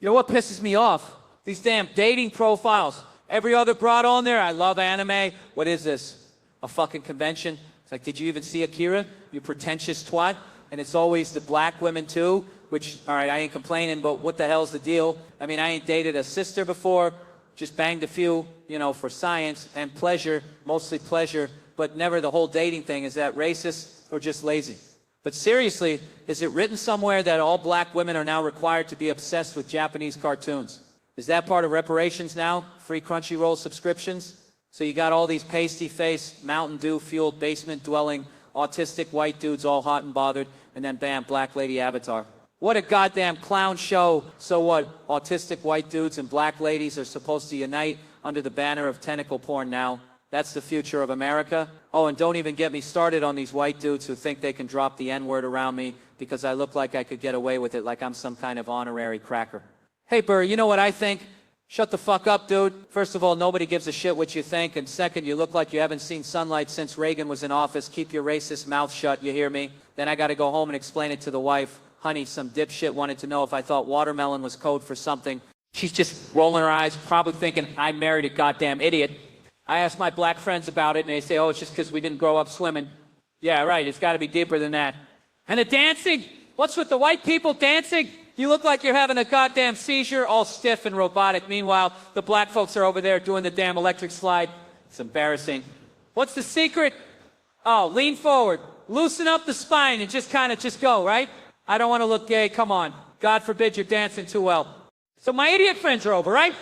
You know what pisses me off? These damn dating profiles. Every other broad on there, I love anime. What is this? A fucking convention? It's like, did you even see Akira? You pretentious twat. And it's always the black women too, which, all right, I ain't complaining, but what the hell's the deal? I mean, I ain't dated a sister before, just banged a few, you know, for science and pleasure, mostly pleasure, but never the whole dating thing. Is that racist or just lazy? But seriously, is it written somewhere that all black women are now required to be obsessed with Japanese cartoons? Is that part of reparations now? Free Crunchyroll subscriptions? So you got all these pasty-faced, Mountain Dew-fueled, basement-dwelling, autistic white dudes all hot and bothered, and then bam, black lady avatar. What a goddamn clown show. So what, autistic white dudes and black ladies are supposed to unite under the banner of tentacle porn now? That's the future of America? Oh, and don't even get me started on these white dudes who think they can drop the N-word around me because I look like I could get away with it, like I'm some kind of honorary cracker. Hey, Burr, you know what I think? Shut the fuck up, dude. First of all, nobody gives a shit what you think. And second, you look like you haven't seen sunlight since Reagan was in office. Keep your racist mouth shut, you hear me? Then I gotta go home and explain it to the wife. Honey, some dipshit wanted to know if I thought watermelon was code for something. She's just rolling her eyes, probably thinking I married a goddamn idiot. I asked my black friends about it, and they say, oh, it's just because we didn't grow up swimming. Yeah, right, it's gotta be deeper than that. And the dancing? What's with the white people dancing? You look like you're having a goddamn seizure, all stiff and robotic. Meanwhile, the black folks are over there doing the damn electric slide. It's embarrassing. What's the secret? Oh, lean forward. Loosen up the spine and just go, right? I don't want to look gay, come on. God forbid you're dancing too well. So my idiot friends are over, right?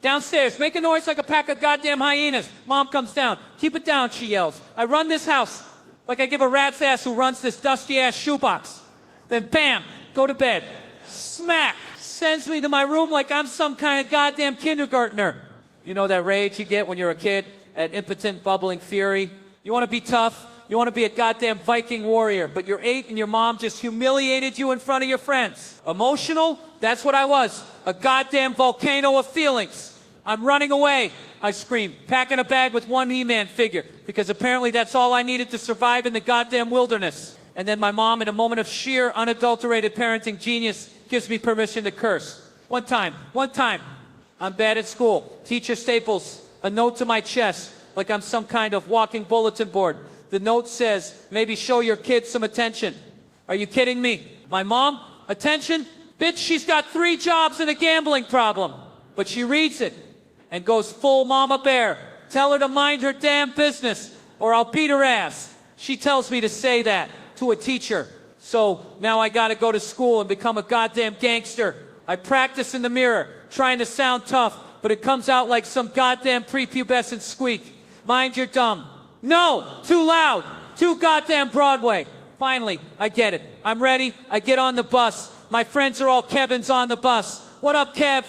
Downstairs, make a noise like a pack of goddamn hyenas. Mom comes down. Keep it down, she yells. I run this house like I give a rat's ass who runs this dusty-ass shoebox. Then bam, go to bed. Smack! Sends me to my room like I'm some kind of goddamn kindergartner. You know that rage you get when you're a kid? That impotent, bubbling fury? You want to be tough? You want to be a goddamn Viking warrior, but you're 8 and your mom just humiliated you in front of your friends. Emotional? That's what I was. A goddamn volcano of feelings. I'm running away, I scream, packing a bag with one He-Man figure, because apparently that's all I needed to survive in the goddamn wilderness. And then my mom, in a moment of sheer, unadulterated parenting genius, gives me permission to curse. One time, I'm bad at school. Teacher staples a note to my chest like I'm some kind of walking bulletin board. The note says, maybe show your kids some attention. Are you kidding me? My mom? Attention? Bitch, she's got 3 jobs and a gambling problem. But she reads it and goes full mama bear. Tell her to mind her damn business or I'll beat her ass. She tells me to say that to a teacher. So now I gotta go to school and become a goddamn gangster. I practice in the mirror, trying to sound tough, but it comes out like some goddamn prepubescent squeak. Mind your dumb. No! Too loud! Too goddamn Broadway! Finally, I get it. I'm ready. I get on the bus. My friends are all Kevins on the bus. What up, Kev?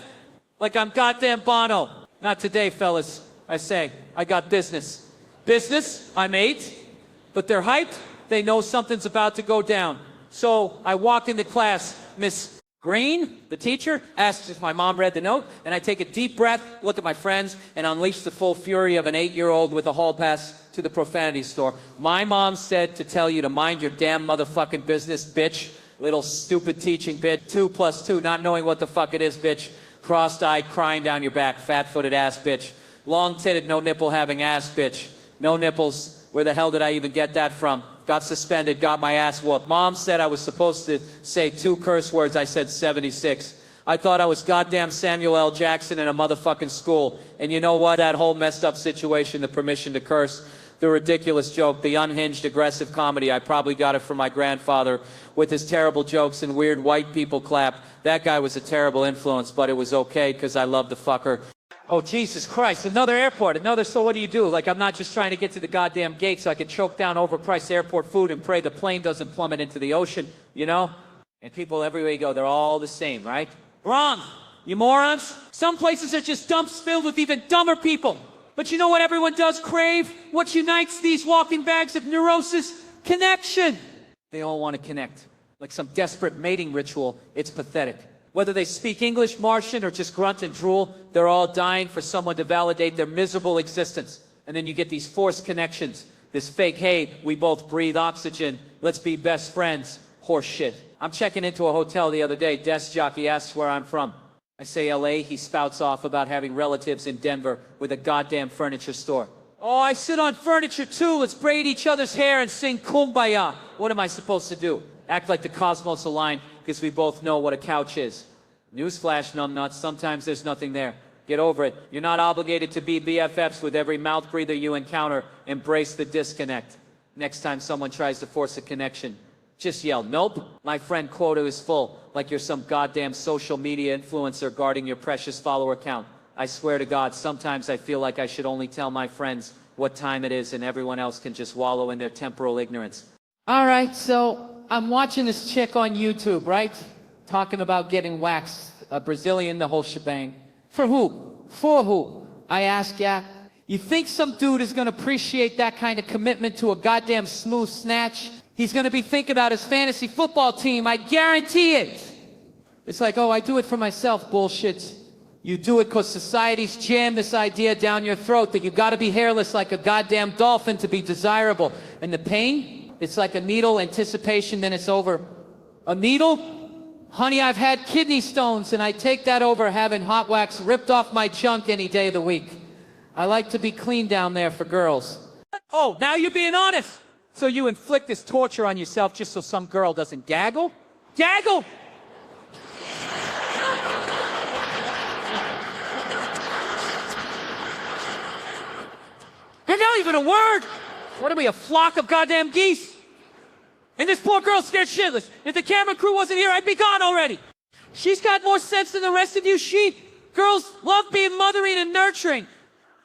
Like I'm goddamn Bono. Not today, fellas. I say, I got business. Business? I'm 8. But they're hyped. They know something's about to go down. So I walk into class. Miss Green, the teacher, asks if my mom read the note, and I take a deep breath, look at my friends, and unleash the full fury of an 8-year-old with a hall pass to the profanity store. My mom said to tell you to mind your damn motherfucking business, bitch. Little stupid teaching bit. 2 + 2, not knowing what the fuck it is, bitch. Crossed-eyed, crying down your back, fat-footed ass, bitch. Long-titted, no nipple having ass, bitch. No nipples. Where the hell did I even get that from? Got suspended, got my ass whooped. Mom said I was supposed to say 2 curse words. I said 76. I thought I was goddamn Samuel L. Jackson in a motherfucking school. And you know what? That whole messed up situation, the permission to curse, the ridiculous joke, the unhinged aggressive comedy, I probably got it from my grandfather with his terrible jokes and weird white people clap. That guy was a terrible influence, but it was okay because I loved the fucker. Oh, Jesus Christ, another airport, so what do you do? Like, I'm not just trying to get to the goddamn gate so I can choke down overpriced airport food and pray the plane doesn't plummet into the ocean, you know? And people everywhere you go, they're all the same, right? Wrong, you morons. Some places are just dumps filled with even dumber people. But you know what everyone does crave? What unites these walking bags of neurosis? Connection. They all want to connect. Like some desperate mating ritual, it's pathetic. Whether they speak English, Martian, or just grunt and drool, they're all dying for someone to validate their miserable existence. And then you get these forced connections. This fake, hey, we both breathe oxygen, let's be best friends, horse shit. I'm checking into a hotel the other day, desk jockey asks where I'm from. I say LA, he spouts off about having relatives in Denver with a goddamn furniture store. Oh, I sit on furniture too. Let's braid each other's hair and sing Kumbaya. What am I supposed to do? Act like the cosmos aligned because we both know what a couch is. Newsflash, numbnuts, sometimes there's nothing there. Get over it. You're not obligated to be BFFs with every mouth breather you encounter. Embrace the disconnect. Next time someone tries to force a connection, just yell, nope, my friend quota is full, like you're some goddamn social media influencer guarding your precious follower count. I swear to God, sometimes I feel like I should only tell my friends what time it is and everyone else can just wallow in their temporal ignorance. All right, so I'm watching this chick on YouTube, right? Talking about getting waxed, a Brazilian, the whole shebang. For who? For who? I ask, yeah. You think some dude is gonna appreciate that kind of commitment to a goddamn smooth snatch? He's gonna be thinking about his fantasy football team, I guarantee it. It's like, oh, I do it for myself, bullshit. You do it because society's jammed this idea down your throat that you gotta be hairless like a goddamn dolphin to be desirable. And the pain, it's like a needle, anticipation, then it's over. A needle? Honey, I've had kidney stones and I take that over having hot wax ripped off my junk any day of the week. I like to be clean down there for girls. Oh, now you're being honest. So you inflict this torture on yourself just so some girl doesn't gaggle? Gaggle! You're not even a word! What are we, a flock of goddamn geese? And this poor girl's scared shitless. If the camera crew wasn't here, I'd be gone already. She's got more sense than the rest of you. Girls love being mothering and nurturing.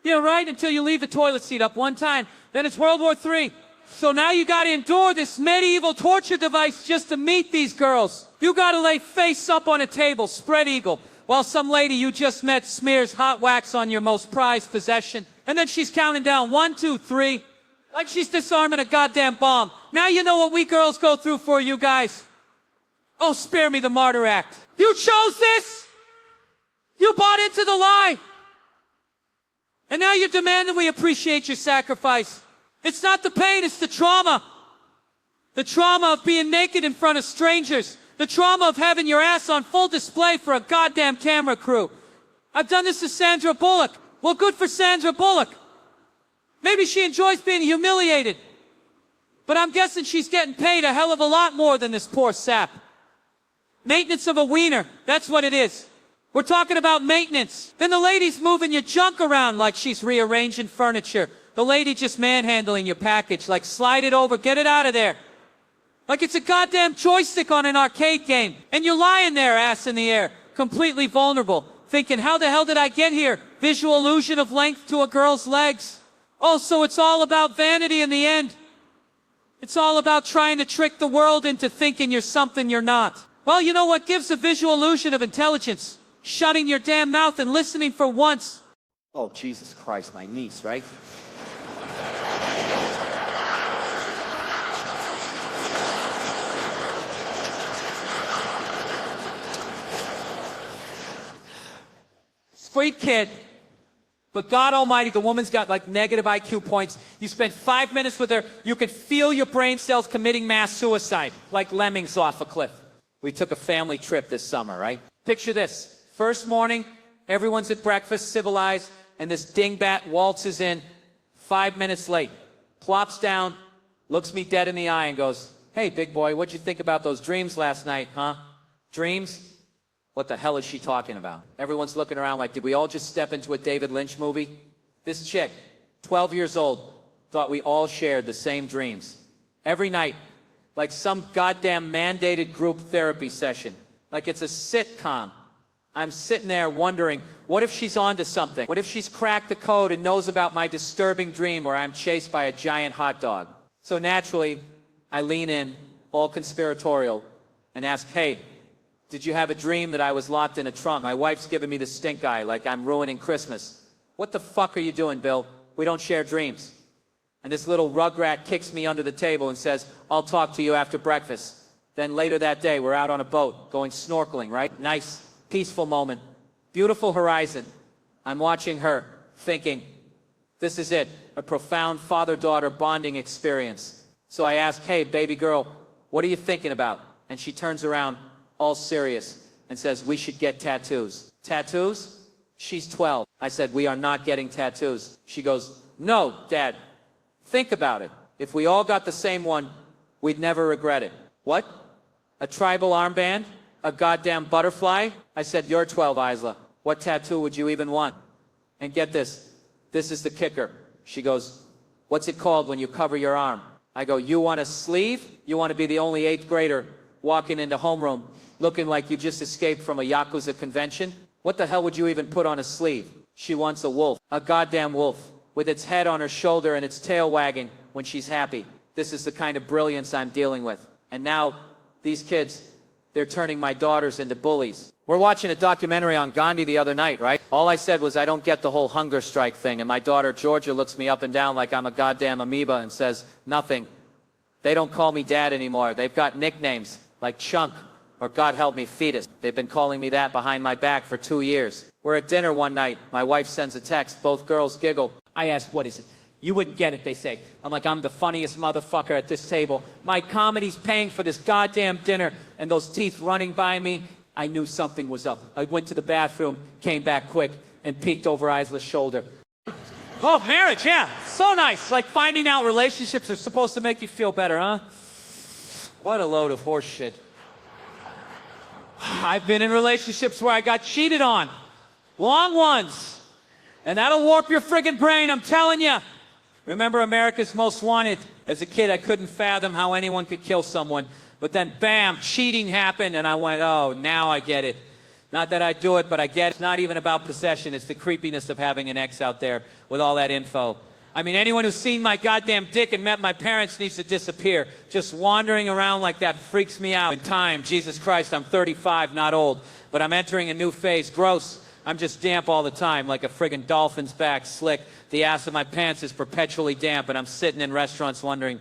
Yeah, right, until you leave the toilet seat up one time. Then it's World War III. So now you gotta endure this medieval torture device just to meet these girls. You gotta lay face up on a table, spread eagle, while some lady you just met smears hot wax on your most prized possession. And then she's counting down 1, 2, 3. Like she's disarming a goddamn bomb. Now you know what we girls go through for you guys. Oh, spare me the martyr act. You chose this! You bought into the lie! And now you're demanding we appreciate your sacrifice. It's not the pain, it's the trauma. The trauma of being naked in front of strangers. The trauma of having your ass on full display for a goddamn camera crew. I've done this to Sandra Bullock. Well, good for Sandra Bullock. Maybe she enjoys being humiliated. But I'm guessing she's getting paid a hell of a lot more than this poor sap. Maintenance of a wiener, that's what it is. We're talking about maintenance. Then the lady's moving your junk around like she's rearranging furniture. The lady just manhandling your package, like slide it over, get it out of there. Like it's a goddamn joystick on an arcade game. And you're lying there, ass in the air, completely vulnerable, thinking, how the hell did I get here? Visual illusion of length to a girl's legs. Oh, so it's all about vanity in the end. It's all about trying to trick the world into thinking you're something you're not. Well, you know what gives a visual illusion of intelligence? Shutting your damn mouth and listening for once. Oh, Jesus Christ, my niece, right? Sweet kid. But God almighty, the woman's got like negative IQ points. You spend 5 minutes with her, you can feel your brain cells committing mass suicide, like lemmings off a cliff. We took a family trip this summer, right? Picture this. First morning, everyone's at breakfast, civilized, and this dingbat waltzes in 5 minutes late, plops down, looks me dead in the eye and goes, hey, big boy, what'd you think about those dreams last night, huh? Dreams? What the hell is she talking about? Everyone's looking around like, did we all just step into a David Lynch movie? This chick, 12 years old, thought we all shared the same dreams. Every night, like some goddamn mandated group therapy session. Like it's a sitcom. I'm sitting there wondering, what if she's onto something? What if she's cracked the code and knows about my disturbing dream where I'm chased by a giant hot dog? So naturally, I lean in, all conspiratorial, and ask, hey, did you have a dream that I was locked in a trunk? My wife's giving me the stink eye like I'm ruining Christmas. What the fuck are you doing, Bill? We don't share dreams. And this little rugrat kicks me under the table and says, I'll talk to you after breakfast. Then later that day, we're out on a boat, going snorkeling, right? Nice, peaceful moment. Beautiful horizon. I'm watching her, thinking, this is it, a profound father-daughter bonding experience. So I ask, hey, baby girl, what are you thinking about? And she turns around, all serious, and says, we should get tattoos. Tattoos? She's 12. I said, we are not getting tattoos. She goes, no, Dad, think about it. If we all got the same one, we'd never regret it. What? A tribal armband? A goddamn butterfly? I said, you're 12, Isla. What tattoo would you even want? And get this. This is the kicker. She goes, what's it called when you cover your arm? I go, you want a sleeve? You want to be the only 8th grader walking into homeroom looking like you just escaped from a Yakuza convention? What the hell would you even put on a sleeve? She wants a wolf. A goddamn wolf. With its head on her shoulder and its tail wagging when she's happy. This is the kind of brilliance I'm dealing with. And now, these kids, they're turning my daughters into bullies. We're watching a documentary on Gandhi the other night, right? All I said was I don't get the whole hunger strike thing, and my daughter Georgia looks me up and down like I'm a goddamn amoeba and says, nothing. They don't call me Dad anymore. They've got nicknames like Chunk or God help me Fetus. They've been calling me that behind my back for 2 years. We're at dinner one night. My wife sends a text. Both girls giggle. I ask, what is it? You wouldn't get it, they say. I'm like, I'm the funniest motherfucker at this table. My comedy's paying for this goddamn dinner, and those teeth running by me, I knew something was up. I went to the bathroom, came back quick, and peeked over Isla's shoulder. Oh, marriage, yeah. So nice. Like finding out relationships are supposed to make you feel better, huh? What a load of horse shit. I've been in relationships where I got cheated on. Long ones. And that'll warp your friggin' brain, I'm telling you. Remember America's Most Wanted? As a kid, I couldn't fathom how anyone could kill someone. But then, bam, cheating happened, and I went, oh, now I get it. Not that I do it, but I get it. It's not even about possession. It's the creepiness of having an ex out there with all that info. I mean, anyone who's seen my goddamn dick and met my parents needs to disappear. Just wandering around like that freaks me out. In time, Jesus Christ, I'm 35, not old. But I'm entering a new phase. Gross. I'm just damp all the time, like a friggin' dolphin's back, slick. The ass of my pants is perpetually damp, and I'm sitting in restaurants wondering,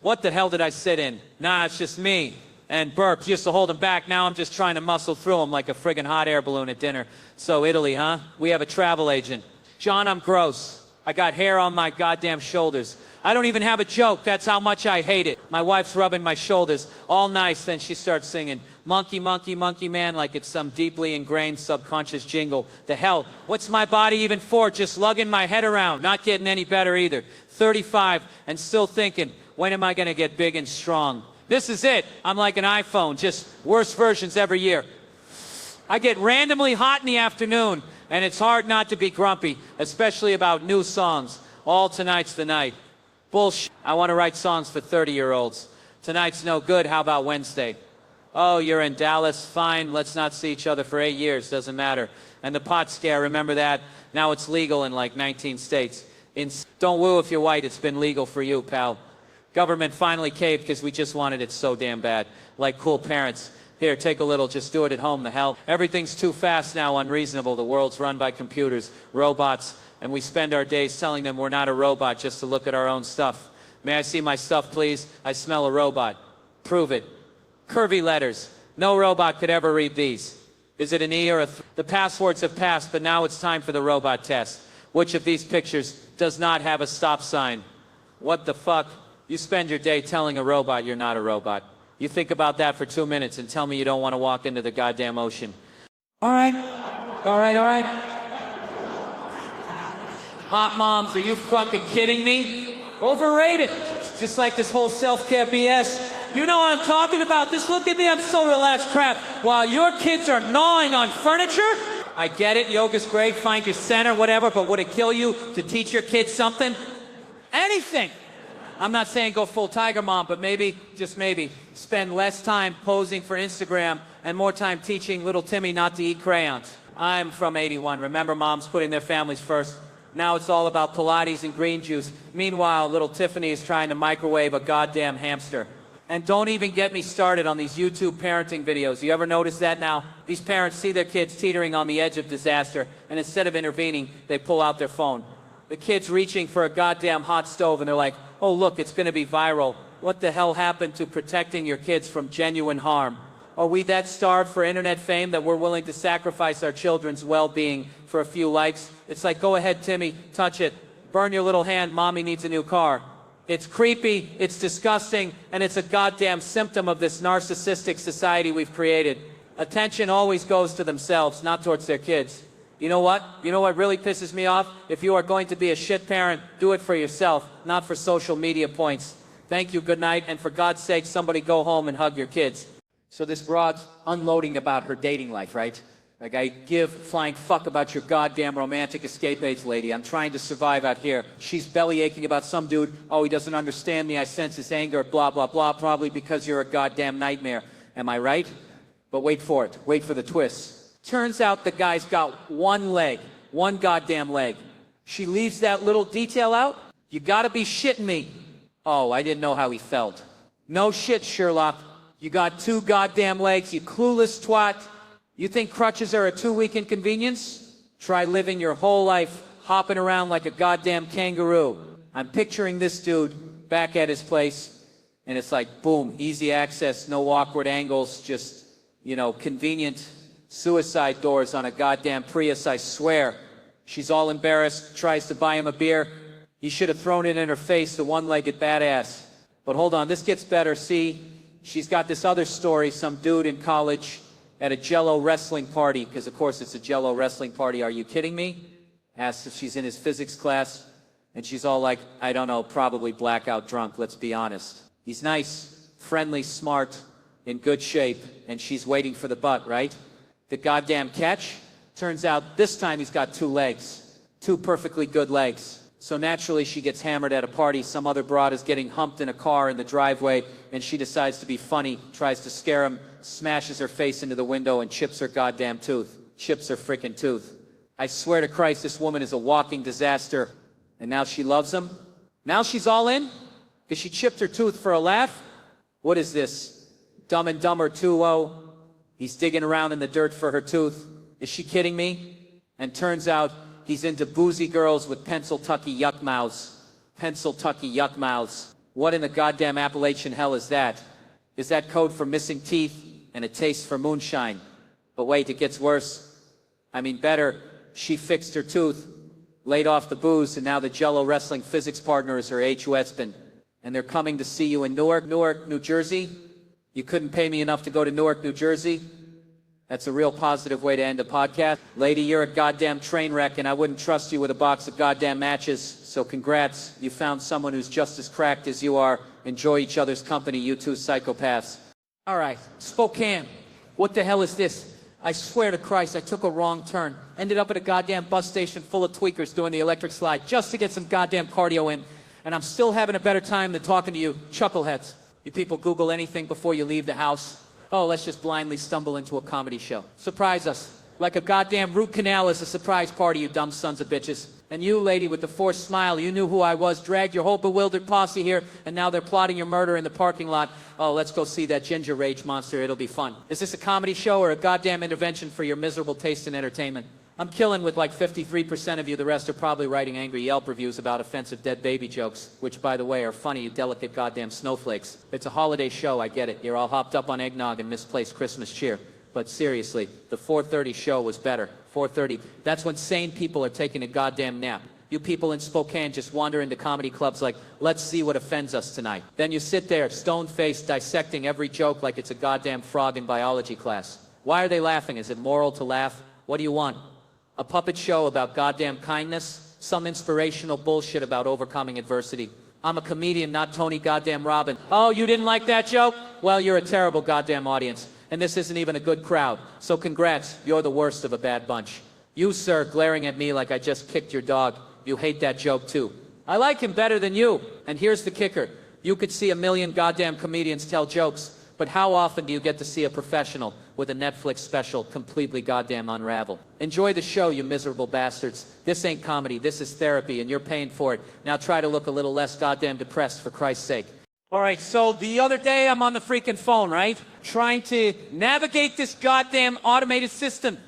what the hell did I sit in? Nah, it's just me. And burps used to hold them back. Now I'm just trying to muscle through them like a friggin' hot air balloon at dinner. So Italy, huh? We have a travel agent. John, I'm gross. I got hair on my goddamn shoulders. I don't even have a joke. That's how much I hate it. My wife's rubbing my shoulders. All nice. Then she starts singing, monkey, monkey, monkey man, like it's some deeply ingrained subconscious jingle. The hell? What's my body even for? Just lugging my head around. Not getting any better either. 35 and still thinking, when am I going to get big and strong? This is it. I'm like an iPhone, just worse versions every year. I get randomly hot in the afternoon, and it's hard not to be grumpy, especially about new songs. All tonight's the night. Bullshit. I want to write songs for 30-year-olds. Tonight's no good. How about Wednesday? Oh, you're in Dallas? Fine. Let's not see each other for 8 years. Doesn't matter. And the pot scare, remember that? Now it's legal in like 19 states. Don't woo if you're white. It's been legal for you, pal. Government finally caved because we just wanted it so damn bad. Like cool parents. Here, take a little, just do it at home, the hell. Everything's too fast now, unreasonable. The world's run by computers, robots, and we spend our days telling them we're not a robot just to look at our own stuff. May I see my stuff, please? I smell a robot. Prove it. Curvy letters. No robot could ever read these. Is it an E or a th? The passwords have passed, but now it's time for the robot test. Which of these pictures does not have a stop sign? What the fuck? You spend your day telling a robot you're not a robot. You think about that for 2 minutes and tell me you don't want to walk into the goddamn ocean. All right. All right, all right. Hot moms, are you fucking kidding me? Overrated. Just like this whole self-care BS. You know what I'm talking about? Just look at me, I'm so relaxed crap. While your kids are gnawing on furniture? I get it, yoga's great, find your center, whatever, but would it kill you to teach your kids something? Anything. I'm not saying go full tiger mom, but maybe, just maybe, spend less time posing for Instagram and more time teaching little Timmy not to eat crayons. I'm from '81. Remember moms putting their families first? Now it's all about Pilates and green juice. Meanwhile, little Tiffany is trying to microwave a goddamn hamster. And don't even get me started on these YouTube parenting videos. You ever notice that now? These parents see their kids teetering on the edge of disaster, and instead of intervening, they pull out their phone. The kid's reaching for a goddamn hot stove, and they're like, oh, look, it's going to be viral. What the hell happened to protecting your kids from genuine harm? Are we that starved for internet fame that we're willing to sacrifice our children's well-being for a few likes? It's like, go ahead, Timmy, touch it. Burn your little hand, mommy needs a new car. It's creepy, it's disgusting, and it's a goddamn symptom of this narcissistic society we've created. Attention always goes to themselves, not towards their kids. You know what? You know what really pisses me off? If you are going to be a shit parent, do it for yourself, not for social media points. Thank you, good night, and for God's sake, somebody go home and hug your kids. So this broad's unloading about her dating life, right? Like, I give flying fuck about your goddamn romantic escapades, lady. I'm trying to survive out here. She's belly aching about some dude. Oh, he doesn't understand me. I sense his anger, blah, blah, blah. Probably because you're a goddamn nightmare. Am I right? But wait for it. Wait for the twist. Turns out the guy's got one leg. One goddamn leg. She leaves that little detail out? You gotta be shitting me. Oh, I didn't know how he felt. No shit, Sherlock. You got two goddamn legs, you clueless twat. You think crutches are a 2-week inconvenience? Try living your whole life hopping around like a goddamn kangaroo. I'm picturing this dude back at his place, and it's like, boom, easy access, no awkward angles, just, you know, convenient suicide doors on a goddamn Prius, I swear. She's all embarrassed, tries to buy him a beer. He should have thrown it in her face, the one-legged badass. But hold on, this gets better, see? She's got this other story, some dude in college at a Jello wrestling party, because of course it's a Jello wrestling party. Are you kidding me? Asks if she's in his physics class, and she's all like, I don't know, probably blackout drunk, let's be honest. He's nice, friendly, smart, in good shape, and she's waiting for the butt, right? The goddamn catch? Turns out this time he's got 2 legs. 2 perfectly good legs. So naturally she gets hammered at a party. Some other broad is getting humped in a car in the driveway, and she decides to be funny, tries to scare him, smashes her face into the window and chips her goddamn tooth. Chips her frickin' tooth. I swear to Christ, this woman is a walking disaster. And now she loves him? Now she's all in? Because she chipped her tooth for a laugh? What is this? Dumb and Dumber 2-0? He's digging around in the dirt for her tooth. Is she kidding me? And turns out he's into boozy girls with pencil-tucky yuck mouths. Pencil-tucky yuck mouths. What in the goddamn Appalachian hell is that? Is that code for missing teeth and a taste for moonshine? But wait, it gets worse. I mean, better. She fixed her tooth, laid off the booze, and now the Jello wrestling physics partner is her husband. And they're coming to see you in Newark, New Jersey. You couldn't pay me enough to go to Newark, New Jersey? That's a real positive way to end a podcast. Lady, you're a goddamn train wreck, and I wouldn't trust you with a box of goddamn matches. So congrats, you found someone who's just as cracked as you are. Enjoy each other's company, you two psychopaths. All right, Spokane. What the hell is this? I swear to Christ, I took a wrong turn. Ended up at a goddamn bus station full of tweakers doing the electric slide just to get some goddamn cardio in. And I'm still having a better time than talking to you chuckleheads. You people Google anything before you leave the house? Oh, let's just blindly stumble into a comedy show. Surprise us. Like a goddamn root canal is a surprise party, you dumb sons of bitches. And you, lady, with the forced smile, you knew who I was, dragged your whole bewildered posse here, and now they're plotting your murder in the parking lot. Oh, let's go see that ginger rage monster. It'll be fun. Is this a comedy show or a goddamn intervention for your miserable taste in entertainment? I'm killing with like 53% of you. The rest are probably writing angry Yelp reviews about offensive dead baby jokes, which, by the way, are funny, you delicate goddamn snowflakes. It's a holiday show, I get it. You're all hopped up on eggnog and misplaced Christmas cheer. But seriously, the 4:30 show was better. 4:30. That's when sane people are taking a goddamn nap. You people in Spokane just wander into comedy clubs like, let's see what offends us tonight. Then you sit there, stone-faced, dissecting every joke like it's a goddamn frog in biology class. Why are they laughing? Is it moral to laugh? What do you want? A puppet show about goddamn kindness? Some inspirational bullshit about overcoming adversity? I'm a comedian, not Tony goddamn Robbins. Oh, you didn't like that joke? Well, you're a terrible goddamn audience. And this isn't even a good crowd. So congrats, you're the worst of a bad bunch. You, sir, glaring at me like I just kicked your dog. You hate that joke too. I like him better than you. And here's the kicker. You could see a million goddamn comedians tell jokes, but how often do you get to see a professional with a Netflix special completely goddamn unravel? Enjoy the show, you miserable bastards. This ain't comedy, this is therapy, and you're paying for it. Now try to look a little less goddamn depressed, for Christ's sake. All right, so the other day I'm on the freaking phone, right? Trying to navigate this goddamn automated system.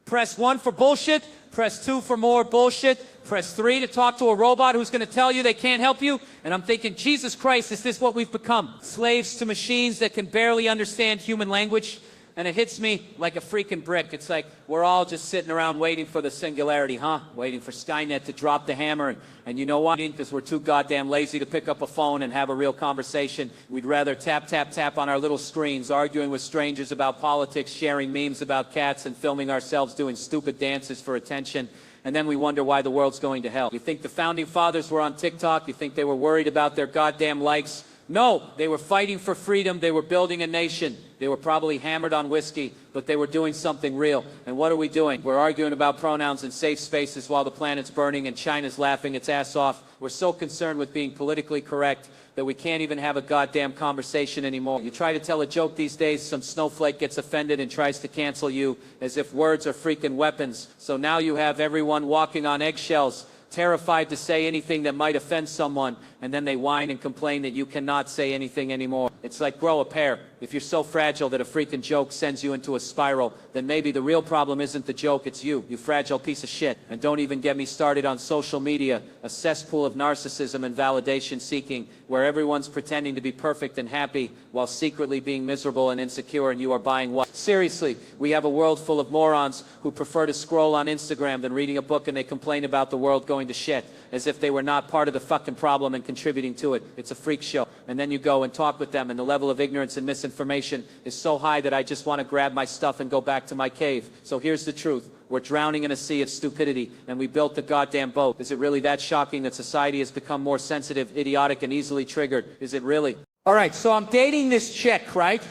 Press 1 for bullshit, press 2 for more bullshit, press 3 to talk to a robot who's going to tell you they can't help you. And I'm thinking, Jesus Christ, is this what we've become? Slaves to machines that can barely understand human language? And it hits me like a freaking brick. It's like we're all just sitting around waiting for the singularity, huh? Waiting for Skynet to drop the hammer. And you know what? Because we're too goddamn lazy to pick up a phone and have a real conversation. We'd rather tap, tap, tap on our little screens, arguing with strangers about politics, sharing memes about cats, and filming ourselves doing stupid dances for attention. And then we wonder why the world's going to hell. You think the founding fathers were on TikTok? You think they were worried about their goddamn likes? No, they were fighting for freedom. They were building a nation. They were probably hammered on whiskey, but they were doing something real. And what are we doing? We're arguing about pronouns in safe spaces while the planet's burning and China's laughing its ass off. We're so concerned with being politically correct that we can't even have a goddamn conversation anymore. You try to tell a joke these days, some snowflake gets offended and tries to cancel you as if words are freaking weapons. So now you have everyone walking on eggshells, terrified to say anything that might offend someone, and then they whine and complain that you cannot say anything anymore. It's like grow a pair. If you're so fragile that a freaking joke sends you into a spiral, then maybe the real problem isn't the joke, it's you fragile piece of shit. And don't even get me started on social media, a cesspool of narcissism and validation seeking, where everyone's pretending to be perfect and happy while secretly being miserable and insecure, and you are buying what? Seriously, we have a world full of morons who prefer to scroll on Instagram than reading a book, and they complain about the world going to shit, as if they were not part of the fucking problem and contributing to it. It's a freak show. And then you go and talk with them, and the level of ignorance and misinformation is so high that I just want to grab my stuff and go back to my cave. So here's the truth. We're drowning in a sea of stupidity, and we built the goddamn boat. Is it really that shocking that society has become more sensitive, idiotic, and easily triggered? Is it really? All right, so I'm dating this chick, right?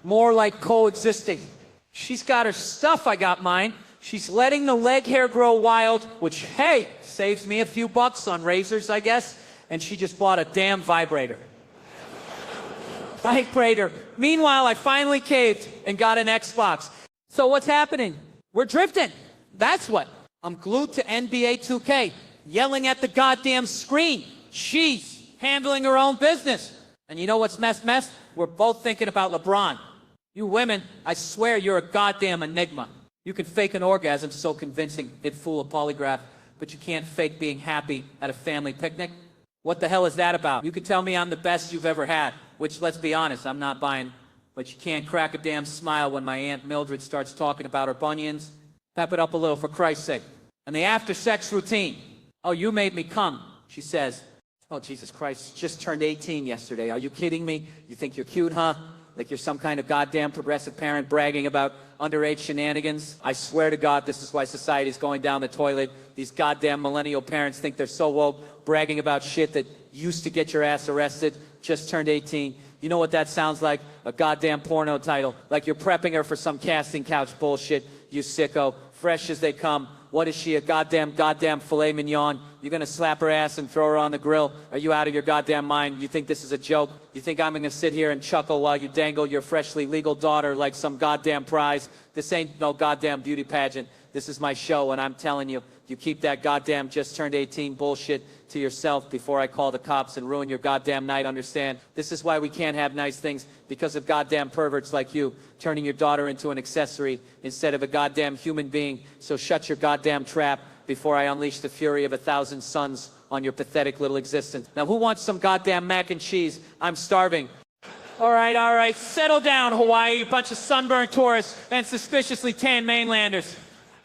More like coexisting. She's got her stuff, I got mine. She's letting the leg hair grow wild, which, hey, saves me a few bucks on razors, I guess. And she just bought a damn vibrator. Vibrator. Meanwhile, I finally caved and got an Xbox. So what's happening? We're drifting. That's what. I'm glued to NBA 2K, yelling at the goddamn screen. She's handling her own business. And you know what's mess? We're both thinking about LeBron. You women, I swear you're a goddamn enigma. You can fake an orgasm so convincing it'd fool a polygraph, but you can't fake being happy at a family picnic. What the hell is that about? You can tell me I'm the best you've ever had, which, let's be honest, I'm not buying. But you can't crack a damn smile when my Aunt Mildred starts talking about her bunions. Pep it up a little for Christ's sake. And the after-sex routine. Oh, you made me come, she says. Oh, Jesus Christ, just turned 18 yesterday. Are you kidding me? You think you're cute, huh? Like you're some kind of goddamn progressive parent bragging about underage shenanigans? I swear to God, this is why society's going down the toilet. These goddamn millennial parents think they're so woke, bragging about shit that used to get your ass arrested, just turned 18. You know what that sounds like? A goddamn porno title. Like you're prepping her for some casting couch bullshit, you sicko. Fresh as they come. What is she, a goddamn filet mignon? You're gonna slap her ass and throw her on the grill? Are you out of your goddamn mind? You think this is a joke? You think I'm gonna sit here and chuckle while you dangle your freshly legal daughter like some goddamn prize? This ain't no goddamn beauty pageant. This is my show, and I'm telling you, you keep that goddamn just turned 18 bullshit to yourself before I call the cops and ruin your goddamn night, understand? This is why we can't have nice things, because of goddamn perverts like you, turning your daughter into an accessory instead of a goddamn human being. So shut your goddamn trap before I unleash the fury of 1,000 suns on your pathetic little existence. Now who wants some goddamn mac and cheese? I'm starving. All right, settle down, Hawaii, you bunch of sunburned tourists and suspiciously tan mainlanders.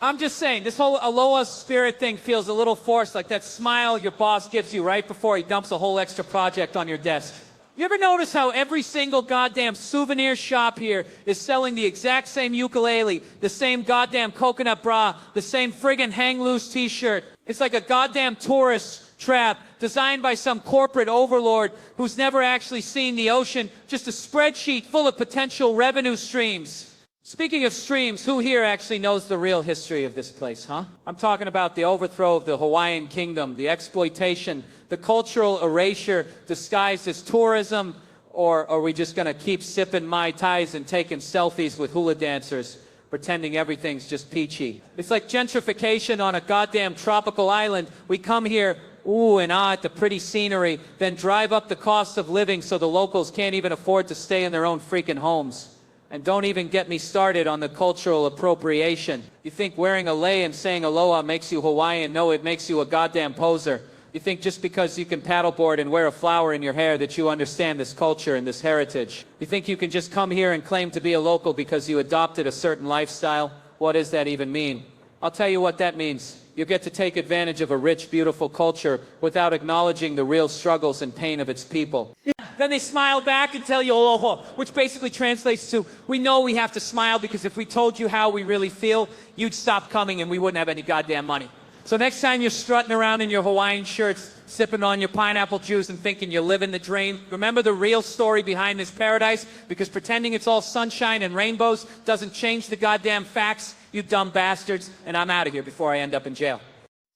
I'm just saying, this whole aloha spirit thing feels a little forced, like that smile your boss gives you right before he dumps a whole extra project on your desk. You ever notice how every single goddamn souvenir shop here is selling the exact same ukulele, the same goddamn coconut bra, the same friggin' hang-loose t-shirt? It's like a goddamn tourist trap designed by some corporate overlord who's never actually seen the ocean, just a spreadsheet full of potential revenue streams. Speaking of streams, who here actually knows the real history of this place, huh? I'm talking about the overthrow of the Hawaiian kingdom, the exploitation, the cultural erasure disguised as tourism, or are we just gonna keep sipping Mai Tais and taking selfies with hula dancers, pretending everything's just peachy? It's like gentrification on a goddamn tropical island. We come here, ooh and ah at the pretty scenery, then drive up the cost of living so the locals can't even afford to stay in their own freaking homes. And don't even get me started on the cultural appropriation. You think wearing a lei and saying aloha makes you Hawaiian? No, it makes you a goddamn poser. You think just because you can paddleboard and wear a flower in your hair that you understand this culture and this heritage. You think you can just come here and claim to be a local because you adopted a certain lifestyle? What does that even mean? I'll tell you what that means. You get to take advantage of a rich, beautiful culture without acknowledging the real struggles and pain of its people. Then they smile back and tell you, oh, which basically translates to, we know we have to smile because if we told you how we really feel, you'd stop coming and we wouldn't have any goddamn money. So next time you're strutting around in your Hawaiian shirts, sipping on your pineapple juice and thinking you're living the dream, remember the real story behind this paradise? Because pretending it's all sunshine and rainbows doesn't change the goddamn facts, you dumb bastards. And I'm out of here before I end up in jail.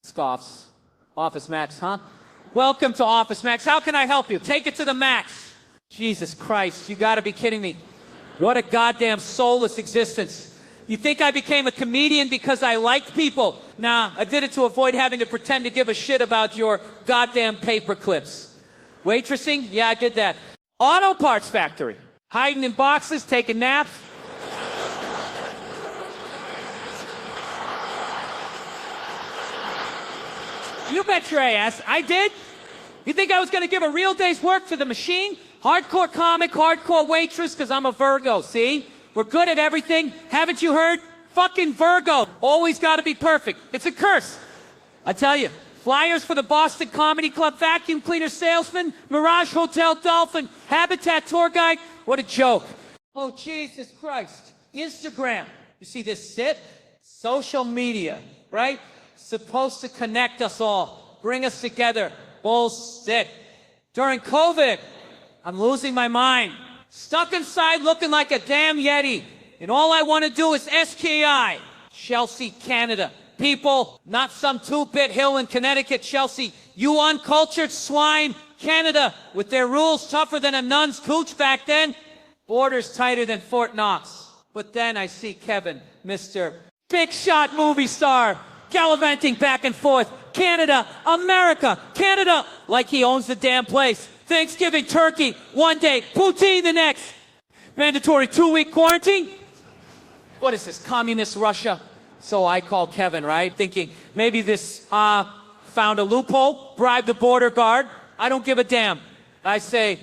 Scoffs. Office Max, huh? Welcome to Office Max. How can I help you? Take it to the max. Jesus Christ, you gotta be kidding me. What a goddamn soulless existence. You think I became a comedian because I liked people? Nah, I did it to avoid having to pretend to give a shit about your goddamn paper clips. Waitressing? Yeah, I did that. Auto parts factory. Hiding in boxes, taking naps. You bet your ass. I did. You think I was going to give a real day's work for the machine? Hardcore comic, hardcore waitress, because I'm a Virgo, see? We're good at everything. Haven't you heard? Fucking Virgo. Always got to be perfect. It's a curse. I tell you, flyers for the Boston Comedy Club, vacuum cleaner salesman, Mirage Hotel Dolphin, Habitat tour guide. What a joke. Oh, Jesus Christ. Instagram. You see this shit? Social media, right? Supposed to connect us all, bring us together. Bullshit. During COVID, I'm losing my mind. Stuck inside looking like a damn Yeti. And all I want to do is SKI. Chelsea, Canada. People, not some two-bit hill in Connecticut, Chelsea. You uncultured swine. Canada, with their rules tougher than a nun's cooch back then. Borders tighter than Fort Knox. But then I see Kevin, Mr. Big Shot movie star, gallivanting back and forth. Canada, America, Canada, like he owns the damn place. Thanksgiving turkey one day, poutine the next. Mandatory 2-week quarantine? What is this, communist Russia? So I called Kevin, right? Thinking maybe this found a loophole, bribed the border guard. I don't give a damn. I say,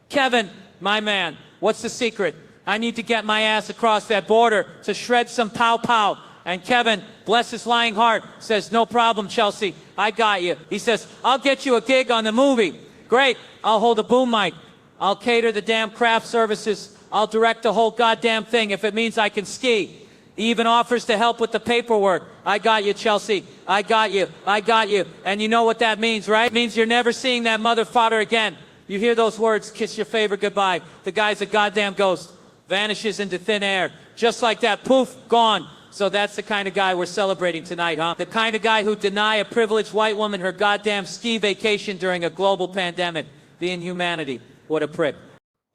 Kevin, my man, what's the secret? I need to get my ass across that border to shred some pow-pow. And Kevin, bless his lying heart, says, no problem, Chelsea. I got you. He says, I'll get you a gig on the movie. Great. I'll hold a boom mic. I'll cater the damn craft services. I'll direct the whole goddamn thing if it means I can ski. He even offers to help with the paperwork. I got you, Chelsea. I got you. I got you. And you know what that means, right? It means you're never seeing that mother fodder again. You hear those words, kiss your favorite goodbye. The guy's a goddamn ghost. Vanishes into thin air. Just like that, poof, gone. So that's the kind of guy we're celebrating tonight, huh? The kind of guy who'd deny a privileged white woman her goddamn ski vacation during a global pandemic. The inhumanity. What a prick.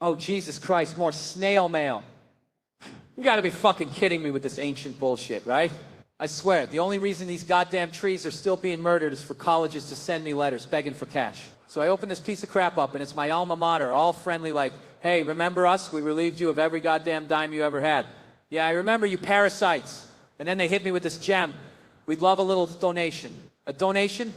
Oh, Jesus Christ, more snail mail. You gotta be fucking kidding me with this ancient bullshit, right? I swear, the only reason these goddamn trees are still being murdered is for colleges to send me letters begging for cash. So I open this piece of crap up and it's my alma mater, all friendly like, hey, remember us? We relieved you of every goddamn dime you ever had. Yeah, I remember you parasites. And then they hit me with this gem. We'd love a little donation. A donation?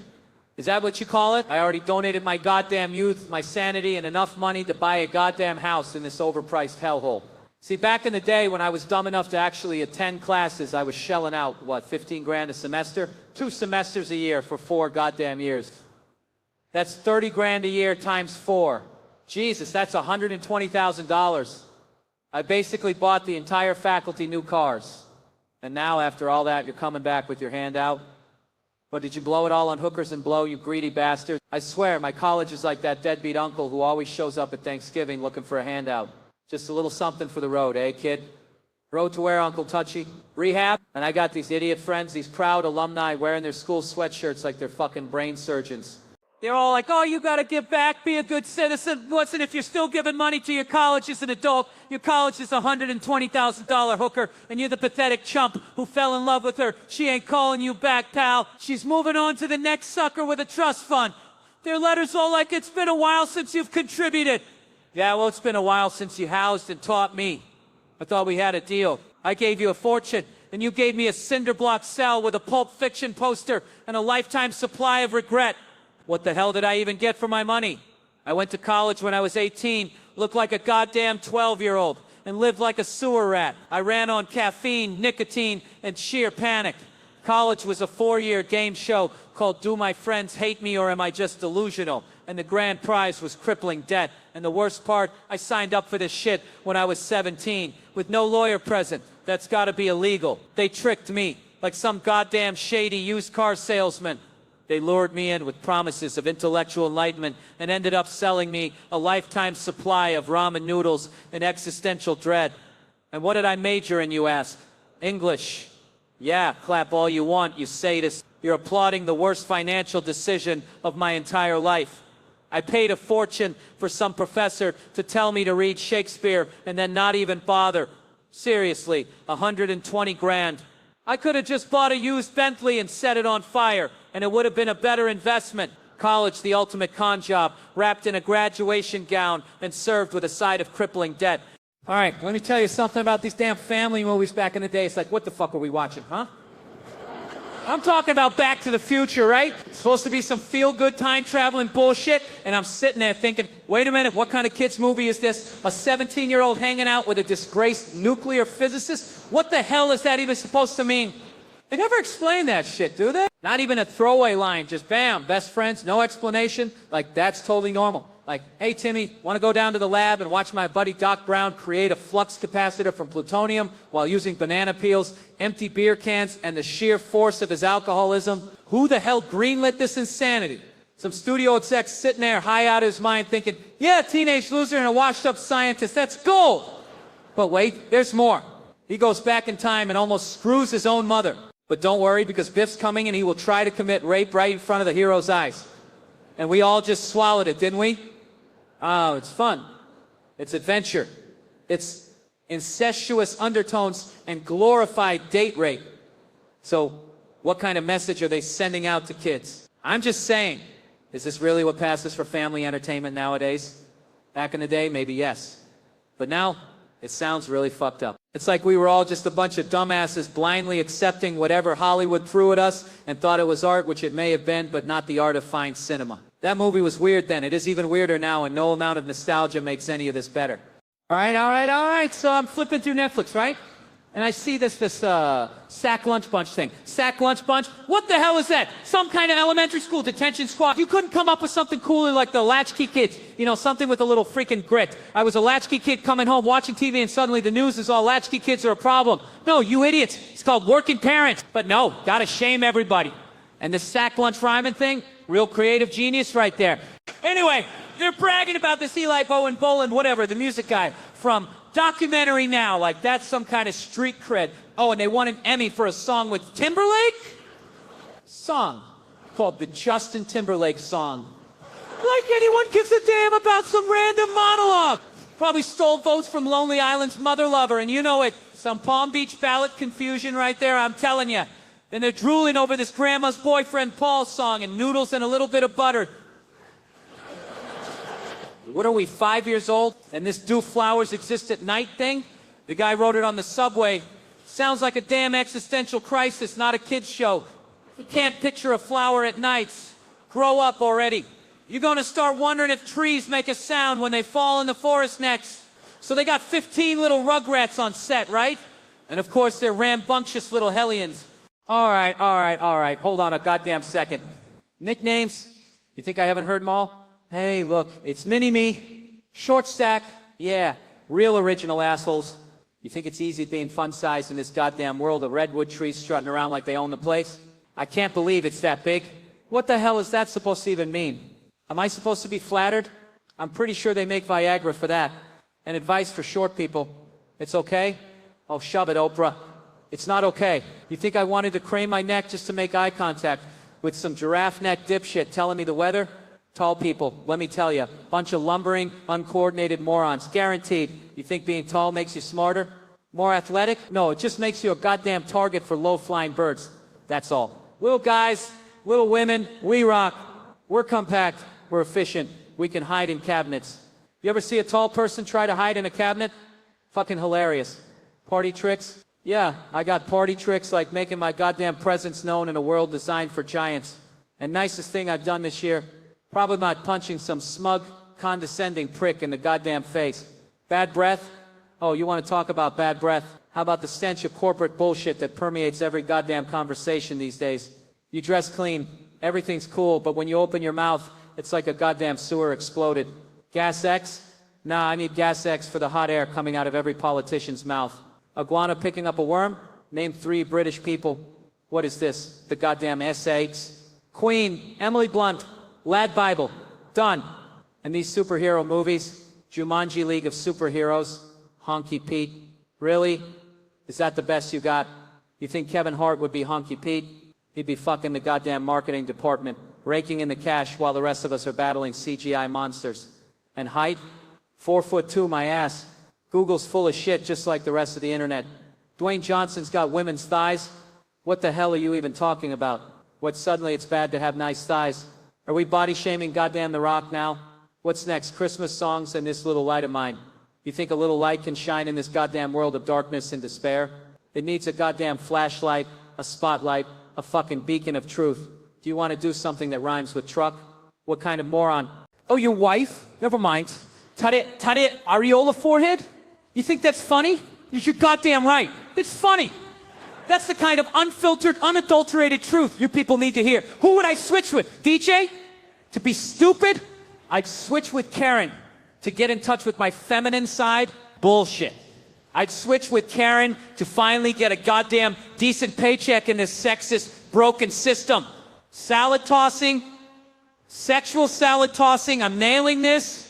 Is that what you call it? I already donated my goddamn youth, my sanity, and enough money to buy a goddamn house in this overpriced hellhole. See, back in the day when I was dumb enough to actually attend classes, I was shelling out, what, 15 grand a semester? 2 semesters a year for 4 goddamn years. That's 30 grand a year times 4. Jesus, that's $120,000. I basically bought the entire faculty new cars. And now, after all that, you're coming back with your hand out? But did you blow it all on hookers and blow, you greedy bastard? I swear, my college is like that deadbeat uncle who always shows up at Thanksgiving looking for a handout. Just a little something for the road, eh, kid? Road to where, Uncle Touchy? Rehab? And I got these idiot friends, these proud alumni wearing their school sweatshirts like they're fucking brain surgeons. They're all like, oh, you gotta give back, be a good citizen. Listen, if you're still giving money to your college as an adult, your college is a $120,000 hooker, and you're the pathetic chump who fell in love with her. She ain't calling you back, pal. She's moving on to the next sucker with a trust fund. Their letters all like, it's been a while since you've contributed. Yeah, well, it's been a while since you housed and taught me. I thought we had a deal. I gave you a fortune, and you gave me a cinder block cell with a Pulp Fiction poster and a lifetime supply of regret. What the hell did I even get for my money? I went to college when I was 18, looked like a goddamn 12-year-old, and lived like a sewer rat. I ran on caffeine, nicotine, and sheer panic. College was a 4-year game show called Do My Friends Hate Me or Am I Just Delusional? And the grand prize was crippling debt. And the worst part, I signed up for this shit when I was 17, with no lawyer present. That's gotta be illegal. They tricked me, like some goddamn shady used car salesman. They lured me in with promises of intellectual enlightenment and ended up selling me a lifetime supply of ramen noodles and existential dread. And what did I major in, you ask? English. Yeah, clap all you want, you sadist. You're applauding the worst financial decision of my entire life. I paid a fortune for some professor to tell me to read Shakespeare and then not even bother. Seriously, 120 grand. I could have just bought a used Bentley and set it on fire, and it would have been a better investment. College, the ultimate con job, wrapped in a graduation gown and served with a side of crippling debt. All right, let me tell you something about these damn family movies back in the day. It's like, what the fuck are we watching, huh? I'm talking about Back to the Future, right? It's supposed to be some feel-good time-traveling bullshit, and I'm sitting there thinking, wait a minute, what kind of kid's movie is this? A 17-year-old hanging out with a disgraced nuclear physicist? What the hell is that even supposed to mean? They never explain that shit, do they? Not even a throwaway line, just bam, best friends, no explanation. Like, that's totally normal. Like, hey, Timmy, want to go down to the lab and watch my buddy Doc Brown create a flux capacitor from plutonium while using banana peels, empty beer cans, and the sheer force of his alcoholism? Who the hell greenlit this insanity? Some studio exec sitting there high out of his mind thinking, yeah, teenage loser and a washed-up scientist, that's gold. But wait, there's more. He goes back in time and almost screws his own mother. But don't worry, because Biff's coming and he will try to commit rape right in front of the hero's eyes. And we all just swallowed it, didn't we? Oh, it's fun. It's adventure. It's incestuous undertones and glorified date rape. So what kind of message are they sending out to kids? I'm just saying, is this really what passes for family entertainment nowadays? Back in the day, maybe yes. But now, it sounds really fucked up. It's like we were all just a bunch of dumbasses blindly accepting whatever Hollywood threw at us and thought it was art, which it may have been, but not the art of fine cinema. That movie was weird then. It is even weirder now, and no amount of nostalgia makes any of this better. All right. So I'm flipping through Netflix, right? And I see this sack lunch bunch thing. Sack lunch bunch? What the hell is that? Some kind of elementary school detention squad. You couldn't come up with something cooler like the Latchkey Kids. You know, something with a little freaking grit. I was a latchkey kid coming home watching TV and suddenly the news is all latchkey kids are a problem. No, you idiots. It's called working parents. But no, gotta shame everybody. And this sack lunch rhyming thing, real creative genius right there. Anyway, they're bragging about this Eli Boland, whatever, the music guy from Documentary Now, like that's some kind of street cred. Oh, and they won an Emmy for a song with Timberlake? Song called the Justin Timberlake song. Like anyone gives a damn about some random monologue. Probably stole votes from Lonely Island's Mother Lover, and you know it. Some Palm Beach ballot confusion right there, I'm telling you. Then they're drooling over this grandma's boyfriend Paul song and noodles and a little bit of butter. What are we, 5 years old? And this do flowers exist at night thing? The guy wrote it on the subway. Sounds like a damn existential crisis, not a kid's show. You can't picture a flower at nights. Grow up already. You're gonna start wondering if trees make a sound when they fall in the forest next. So they got 15 little rugrats on set, right? And of course they're rambunctious little hellions. All right. Hold on a goddamn second. Nicknames? You think I haven't heard them all? Hey, look, it's Mini-Me, Short Stack, yeah, real original assholes. You think it's easy being fun-sized in this goddamn world of redwood trees strutting around like they own the place? I can't believe it's that big. What the hell is that supposed to even mean? Am I supposed to be flattered? I'm pretty sure they make Viagra for that. And advice for short people. It's okay? Oh, shove it, Oprah. It's not okay. You think I wanted to crane my neck just to make eye contact with some giraffe neck dipshit telling me the weather? Tall people, let me tell you, bunch of lumbering, uncoordinated morons, guaranteed. You think being tall makes you smarter? More athletic? No, it just makes you a goddamn target for low-flying birds. That's all. Little guys, little women, we rock. We're compact, we're efficient, we can hide in cabinets. You ever see a tall person try to hide in a cabinet? Fucking hilarious. Party tricks? Yeah, I got party tricks like making my goddamn presence known in a world designed for giants. And nicest thing I've done this year, probably not punching some smug, condescending prick in the goddamn face. Bad breath? Oh, you want to talk about bad breath? How about the stench of corporate bullshit that permeates every goddamn conversation these days? You dress clean, everything's cool, but when you open your mouth, it's like a goddamn sewer exploded. Gas X? Nah, I need Gas X for the hot air coming out of every politician's mouth. Iguana picking up a worm? Name 3 British people. What is this? The goddamn S8s? Queen, Emily Blunt, Lad Bible. Done. And these superhero movies? Jumanji League of Superheroes? Honky Pete? Really? Is that the best you got? You think Kevin Hart would be Honky Pete? He'd be fucking the goddamn marketing department, raking in the cash while the rest of us are battling CGI monsters. And height? 4'2", my ass. Google's full of shit just like the rest of the internet. Dwayne Johnson's got women's thighs. What the hell are you even talking about? What, suddenly it's bad to have nice thighs? Are we body shaming goddamn The Rock now? What's next? Christmas songs and this little light of mine. You think a little light can shine in this goddamn world of darkness and despair? It needs a goddamn flashlight, a spotlight, a fucking beacon of truth. Do you want to do something that rhymes with truck? What kind of moron? Oh, your wife? Never mind. Tare areola forehead? You think that's funny? You're goddamn right. It's funny. That's the kind of unfiltered, unadulterated truth you people need to hear. Who would I switch with? DJ? To be stupid? I'd switch with Karen. To get in touch with my feminine side? Bullshit. I'd switch with Karen to finally get a goddamn decent paycheck in this sexist, broken system. Salad tossing? Sexual salad tossing? I'm nailing this?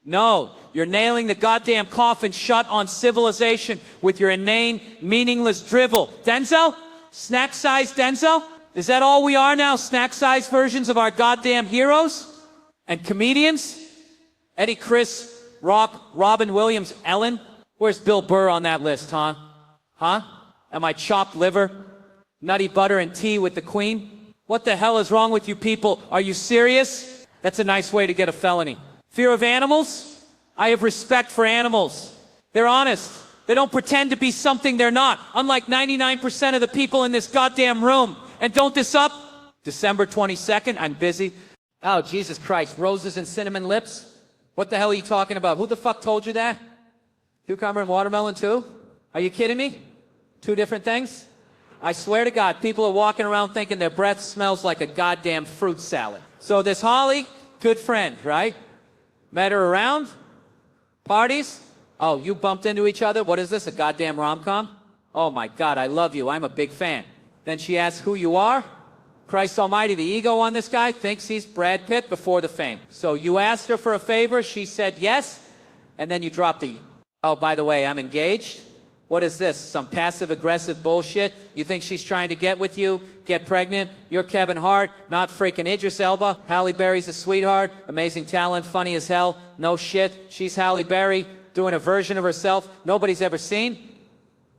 No, you're nailing the goddamn coffin shut on civilization with your inane, meaningless drivel. Denzel? Snack-sized Denzel? Is that all we are now? Snack-sized versions of our goddamn heroes? And comedians? Eddie, Chris, Rock, Robin Williams, Ellen? Where's Bill Burr on that list, huh? Huh? Am I chopped liver? Nutty butter and tea with the Queen? What the hell is wrong with you people? Are you serious? That's a nice way to get a felony. Fear of animals? I have respect for animals. They're honest. They don't pretend to be something they're not, unlike 99% of the people in this goddamn room. And don't this up? December 22nd, I'm busy. Oh, Jesus Christ, roses and cinnamon lips? What the hell are you talking about? Who the fuck told you that? Cucumber and watermelon too? Are you kidding me? 2 different things? I swear to God, people are walking around thinking their breath smells like a goddamn fruit salad. So this Holly, good friend, right? Met her around? Parties? Oh, you bumped into each other? What is this, a goddamn rom-com? Oh my God, I love you, I'm a big fan. Then she asks who you are? Christ almighty, the ego on this guy thinks he's Brad Pitt before the fame. So you asked her for a favor, she said yes, and then you dropped the, oh, by the way, I'm engaged? What is this, some passive-aggressive bullshit? You think she's trying to get with you, get pregnant? You're Kevin Hart, not freaking Idris Elba. Halle Berry's a sweetheart, amazing talent, funny as hell. No shit, she's Halle Berry, doing a version of herself nobody's ever seen.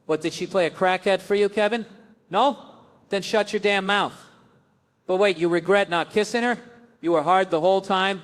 What, did she play a crackhead for you, Kevin? No? Then shut your damn mouth. But wait, you regret not kissing her? You were hard the whole time?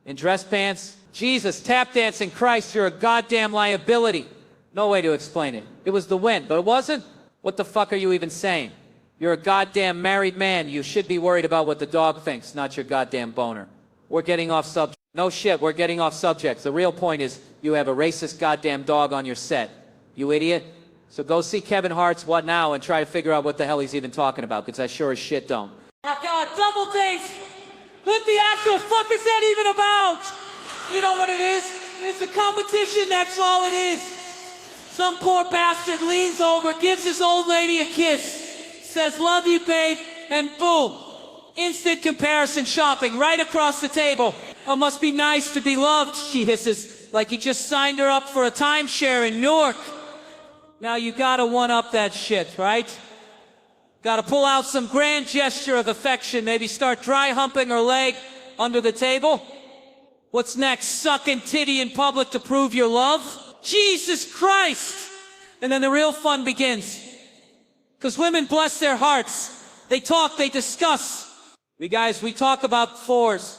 In dress pants? Jesus, tap dancing Christ, you're a goddamn liability. No way to explain it. It was the wind, but it wasn't? What the fuck are you even saying? You're a goddamn married man. You should be worried about what the dog thinks, not your goddamn boner. We're getting off subject. No shit, we're getting off subject. The real point is you have a racist goddamn dog on your set. You idiot. So go see Kevin Hart's What Now and try to figure out what the hell he's even talking about, because I sure as shit don't. Oh God, double dates! What the actual fuck is that even about? You know what it is? It's a competition, that's all it is. Some poor bastard leans over, gives his old lady a kiss, says, love you, babe, and boom. Instant comparison shopping right across the table. Oh, must be nice to be loved, she hisses, like he just signed her up for a timeshare in Newark. Now you gotta one-up that shit, right? Gotta pull out some grand gesture of affection, maybe start dry humping her leg under the table. What's next? Sucking titty in public to prove your love? Jesus Christ! And then the real fun begins. Because women bless their hearts. They talk, they discuss. We talk about floors.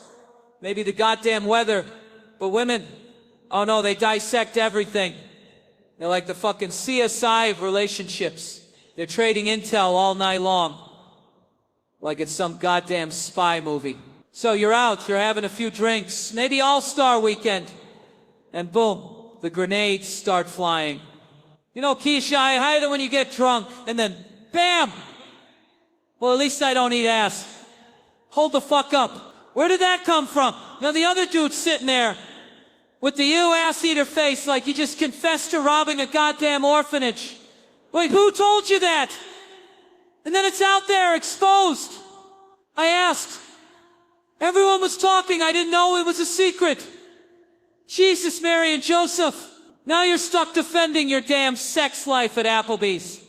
Maybe the goddamn weather. But women, oh no, they dissect everything. They're like the fucking CSI of relationships. They're trading intel all night long. like it's some goddamn spy movie. So you're out, you're having a few drinks, maybe All-Star Weekend, and boom, the grenades start flying. You know, Keisha, I hate it when you get drunk, and then bam! Well, at least I don't eat ass. Hold the fuck up. Where did that come from? Now the other dude's sitting there with the you ass-eater face like you just confessed to robbing a goddamn orphanage. Wait, who told you that? And then it's out there, exposed. I asked. Everyone was talking, I didn't know it was a secret. Jesus, Mary and Joseph. Now you're stuck defending your damn sex life at Applebee's.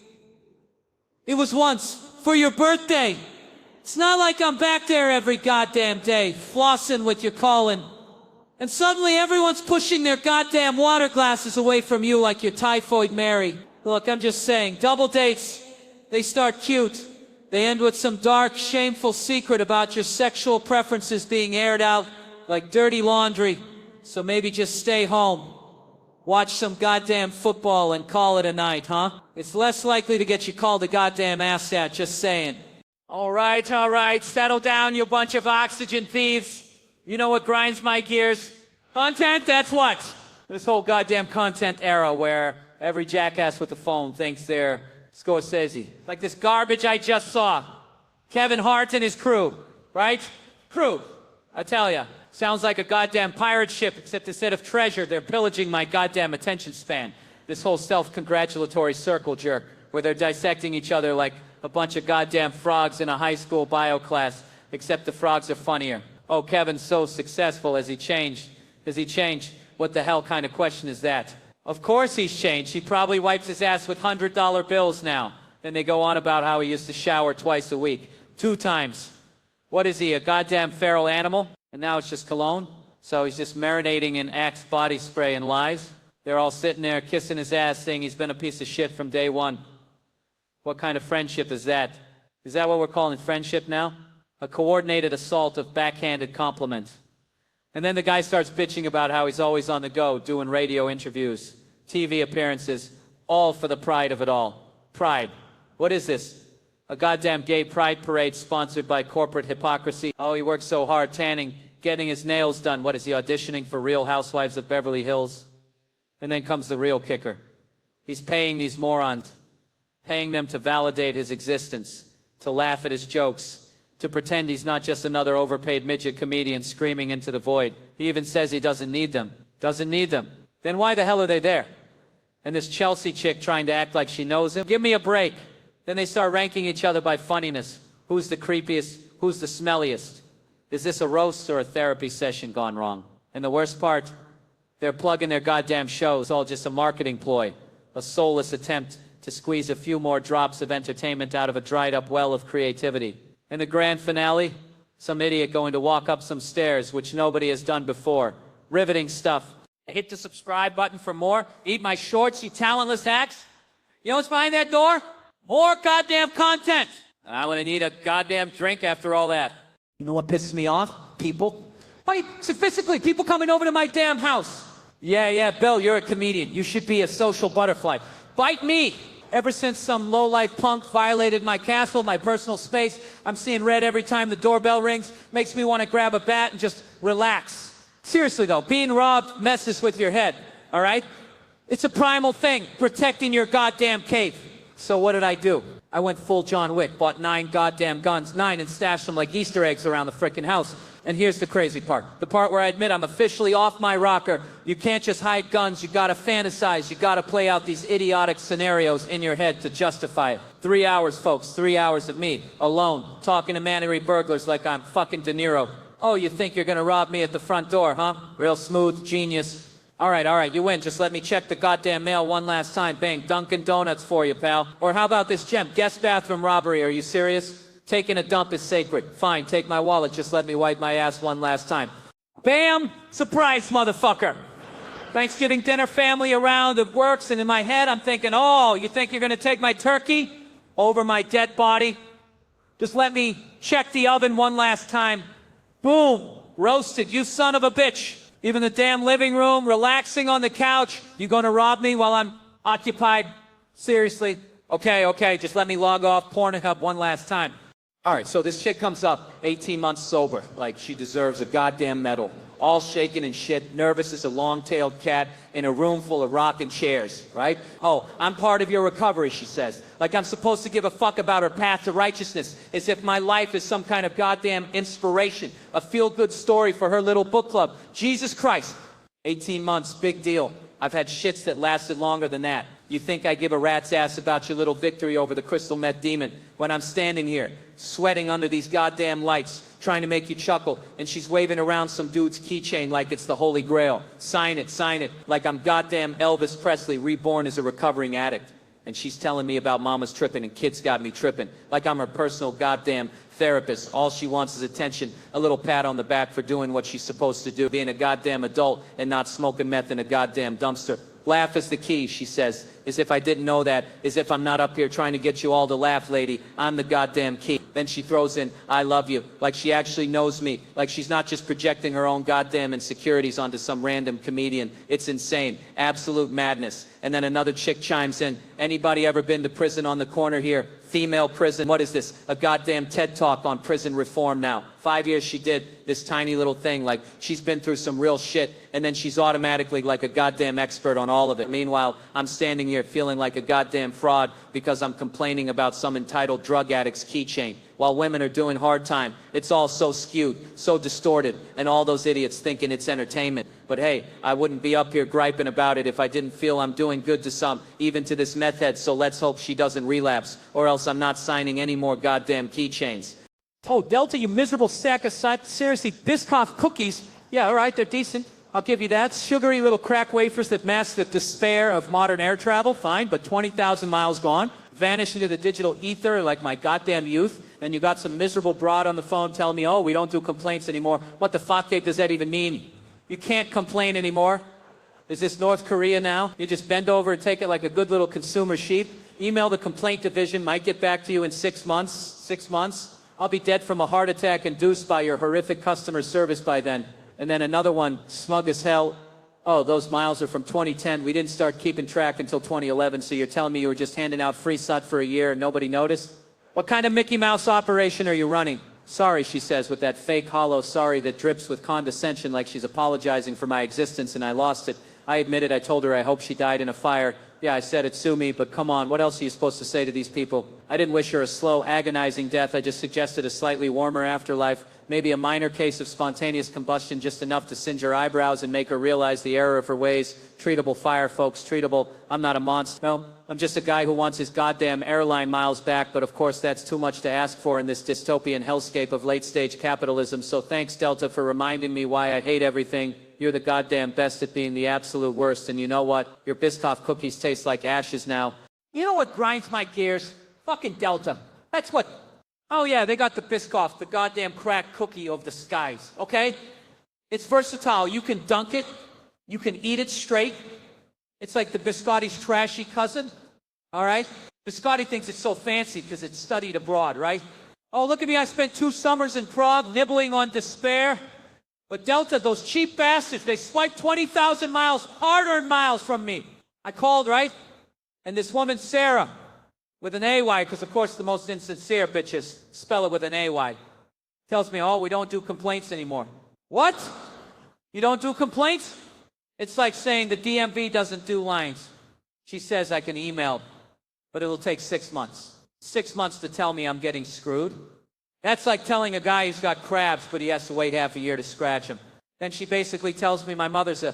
It was once, for your birthday. It's not like I'm back there every goddamn day, flossing with your calling. And suddenly everyone's pushing their goddamn water glasses away from you like you're Typhoid Mary. Look, I'm just saying, double dates, they start cute. They end with some dark, shameful secret about your sexual preferences being aired out like dirty laundry. So maybe just stay home. Watch some goddamn football and call it a night, huh? It's less likely to get you called a goddamn ass at, just saying. All right, settle down, you bunch of oxygen thieves. You know what grinds my gears? Content, that's what? This whole goddamn content era where every jackass with a phone thinks they're Scorsese. Like this garbage I just saw. Kevin Hart and his crew, right? Crew, I tell ya. Sounds like a goddamn pirate ship, except instead of treasure, they're pillaging my goddamn attention span. This whole self-congratulatory circle jerk, where they're dissecting each other like a bunch of goddamn frogs in a high school bio class, except the frogs are funnier. Oh, Kevin's so successful. Has he changed? Has he changed? What the hell kind of question is that? Of course he's changed. He probably wipes his ass with $100 bills now. Then they go on about how he used to shower twice a week. 2 times. What is he, a goddamn feral animal? And now it's just cologne? So he's just marinating in Axe body spray and lies? They're all sitting there kissing his ass saying he's been a piece of shit from day one. What kind of friendship is that? Is that what we're calling friendship now? A coordinated assault of backhanded compliments. And then the guy starts bitching about how he's always on the go, doing radio interviews, TV appearances, all for the pride of it all. Pride. What is this? A goddamn gay pride parade sponsored by corporate hypocrisy. Oh, he works so hard tanning, getting his nails done. What is he, auditioning for Real Housewives of Beverly Hills? And then comes the real kicker. He's paying these morons, paying them to validate his existence, to laugh at his jokes, to pretend he's not just another overpaid midget comedian screaming into the void. He even says he doesn't need them. Doesn't need them. Then why the hell are they there? And this Chelsea chick trying to act like she knows him? Give me a break. Then they start ranking each other by funniness. Who's the creepiest? Who's the smelliest? Is this a roast or a therapy session gone wrong? And the worst part, they're plugging their goddamn shows, all just a marketing ploy, a soulless attempt to squeeze a few more drops of entertainment out of a dried up well of creativity. And the grand finale, some idiot going to walk up some stairs, which nobody has done before. Riveting stuff. Hit the subscribe button for more. Eat my shorts, you talentless hacks. You know what's behind that door? More goddamn content. And I'm gonna need a goddamn drink after all that. You know what pisses me off? People. Physically, people coming over to my damn house. Yeah, Bill, you're a comedian. You should be a social butterfly. Bite me. Ever since some low-life punk violated my castle, my personal space, I'm seeing red every time the doorbell rings. Makes me want to grab a bat and just relax. Seriously though, being robbed messes with your head, all right? It's a primal thing, protecting your goddamn cave. So what did I do? I went full John Wick, bought 9 goddamn guns, 9, and stashed them like Easter eggs around the frickin' house. And here's the crazy part. The part where I admit I'm officially off my rocker. You can't just hide guns, you gotta fantasize, you gotta play out these idiotic scenarios in your head to justify it. 3 hours, folks, 3 hours of me, alone, talking to Mannery burglars like I'm fucking De Niro. Oh, you think you're gonna rob me at the front door, huh? Real smooth, genius. All right, you win. Just let me check the goddamn mail one last time. Bang, Dunkin' Donuts for you, pal. Or how about this gem? Guest bathroom robbery. Are you serious? Taking a dump is sacred. Fine, take my wallet. Just let me wipe my ass one last time. Bam! Surprise, motherfucker. Thanksgiving dinner, family around, it works. And in my head, I'm thinking, oh, you think you're gonna take my turkey over my dead body? Just let me check the oven one last time. Boom! Roasted, you son of a bitch. Even the damn living room, relaxing on the couch. You gonna rob me while I'm occupied? Seriously? Okay, just let me log off Pornhub one last time. All right, so this chick comes up, 18 months sober, like she deserves a goddamn medal. All shaking and shit, nervous as a long-tailed cat in a room full of rocking chairs, right? Oh, I'm part of your recovery, she says. Like I'm supposed to give a fuck about her path to righteousness, as if my life is some kind of goddamn inspiration, a feel-good story for her little book club. Jesus Christ. 18 months, big deal. I've had shits that lasted longer than that. You think I give a rat's ass about your little victory over the crystal meth demon when I'm standing here, sweating under these goddamn lights, trying to make you chuckle, and she's waving around some dude's keychain like it's the Holy Grail. Sign it, like I'm goddamn Elvis Presley reborn as a recovering addict. And she's telling me about mama's tripping and kids got me tripping, like I'm her personal goddamn therapist. All she wants is attention, a little pat on the back for doing what she's supposed to do, being a goddamn adult and not smoking meth in a goddamn dumpster. Laugh is the key, she says, as if I didn't know that, as if I'm not up here trying to get you all to laugh, lady. I'm the goddamn key. Then she throws in, I love you, like she actually knows me, like she's not just projecting her own goddamn insecurities onto some random comedian. It's insane. Absolute madness. And then another chick chimes in, anybody ever been to prison on the corner here? Female prison. What is this? A goddamn TED Talk on prison reform now. 5 years she did this tiny little thing, like she's been through some real shit, and then she's automatically like a goddamn expert on all of it. Meanwhile, I'm standing here feeling like a goddamn fraud because I'm complaining about some entitled drug addict's keychain, while women are doing hard time. It's all so skewed, so distorted, and all those idiots thinking it's entertainment. But hey, I wouldn't be up here griping about it if I didn't feel I'm doing good to some, even to this meth head, so let's hope she doesn't relapse, or else I'm not signing any more goddamn keychains. Oh, Delta, you miserable sack of seriously, Biscoff cookies. Yeah, all right, they're decent. I'll give you that. Sugary little crack wafers that mask the despair of modern air travel, fine, but 20,000 miles gone. Vanish into the digital ether like my goddamn youth. And you got some miserable broad on the phone telling me, oh, we don't do complaints anymore. What the fuck does that even mean? You can't complain anymore. Is this North Korea now? You just bend over and take it like a good little consumer sheep. Email the complaint division, might get back to you in 6 months. 6 months? I'll be dead from a heart attack induced by your horrific customer service by then. And then another one, smug as hell. Oh, those miles are from 2010. We didn't start keeping track until 2011, so you're telling me you were just handing out free sut for a year and nobody noticed? What kind of Mickey Mouse operation are you running? Sorry, she says, with that fake hollow sorry that drips with condescension like she's apologizing for my existence and I lost it. I admit it, I told her I hope she died in a fire. Yeah, I said it, sue me, but come on, what else are you supposed to say to these people? I didn't wish her a slow, agonizing death. I just suggested a slightly warmer afterlife. Maybe a minor case of spontaneous combustion, just enough to singe her eyebrows and make her realize the error of her ways. Treatable fire, folks, treatable. I'm not a monster. No, I'm just a guy who wants his goddamn airline miles back, but of course that's too much to ask for in this dystopian hellscape of late-stage capitalism. So thanks, Delta, for reminding me why I hate everything. You're the goddamn best at being the absolute worst, and you know what? Your Biscoff cookies taste like ashes now. You know what grinds my gears? Fucking Delta. That's what... Oh yeah, they got the Biscoff, the goddamn crack cookie of the skies, okay? It's versatile. You can dunk it. You can eat it straight. It's like the biscotti's trashy cousin, all right? Biscotti thinks it's so fancy because it's studied abroad, right? Oh, look at me. I spent 2 summers in Prague nibbling on despair. But Delta, those cheap bastards, they swiped 20,000 miles, hard-earned miles from me. I called, right? And this woman, Sarah, with an AY, because of course the most insincere bitches spell it with an AY, tells me, oh, we don't do complaints anymore. What? You don't do complaints? It's like saying the DMV doesn't do lines. She says I can email, but it'll take 6 months. 6 months to tell me I'm getting screwed. That's like telling a guy he's got crabs, but he has to wait half a year to scratch him. Then she basically tells me my mother's well,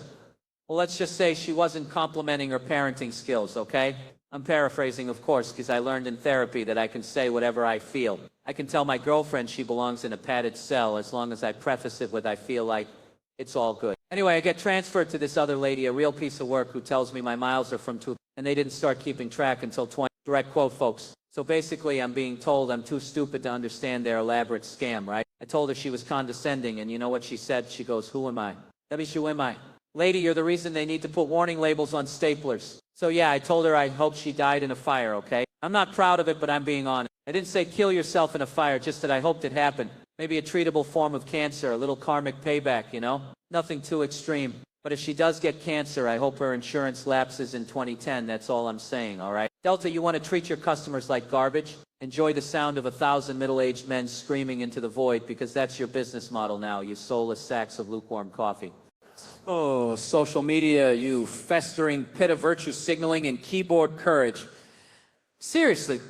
let's just say she wasn't complimenting her parenting skills, okay? I'm paraphrasing, of course, because I learned in therapy that I can say whatever I feel. I can tell my girlfriend she belongs in a padded cell as long as I preface it with I feel like it's all good. Anyway, I get transferred to this other lady, a real piece of work, who tells me my miles are from 2, and they didn't start keeping track until 20. Direct quote, folks. So basically, I'm being told I'm too stupid to understand their elaborate scam, right? I told her she was condescending, and you know what she said? She goes, who am I? Who am I? Lady, you're the reason they need to put warning labels on staplers. So yeah, I told her I hope she died in a fire, okay? I'm not proud of it, but I'm being honest. I didn't say kill yourself in a fire, just that I hoped it happened. Maybe a treatable form of cancer, a little karmic payback, you know? Nothing too extreme. But if she does get cancer, I hope her insurance lapses in 2010. That's all I'm saying, all right? Delta, you want to treat your customers like garbage? Enjoy the sound of 1,000 middle-aged men screaming into the void, because that's your business model now, you soulless sacks of lukewarm coffee. Oh, social media, you festering pit of virtue signaling and keyboard courage. Seriously,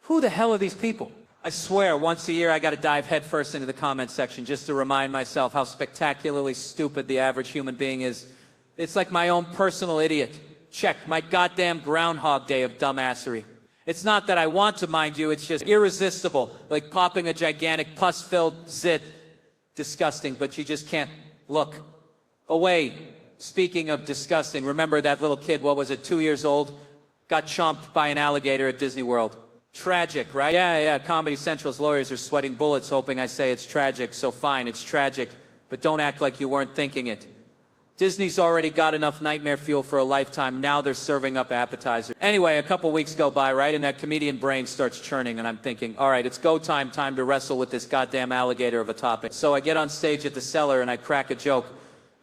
who the hell are these people? I swear, once a year I gotta dive headfirst into the comment section just to remind myself how spectacularly stupid the average human being is. It's like my own personal idiot. Check, my goddamn Groundhog Day of dumbassery. It's not that I want to, mind you, it's just irresistible, like popping a gigantic pus-filled zit. Disgusting, but you just can't look away. Speaking of disgusting, remember that little kid, what was it, 2 years old? Got chomped by an alligator at Disney World. Tragic, right? Yeah, Comedy Central's lawyers are sweating bullets hoping I say it's tragic, so fine, it's tragic, but don't act like you weren't thinking it. Disney's already got enough nightmare fuel for a lifetime, now they're serving up appetizers. Anyway, a couple weeks go by, right, and that comedian brain starts churning, and I'm thinking, all right, it's go time to wrestle with this goddamn alligator of a topic. So I get on stage at the Cellar and I crack a joke.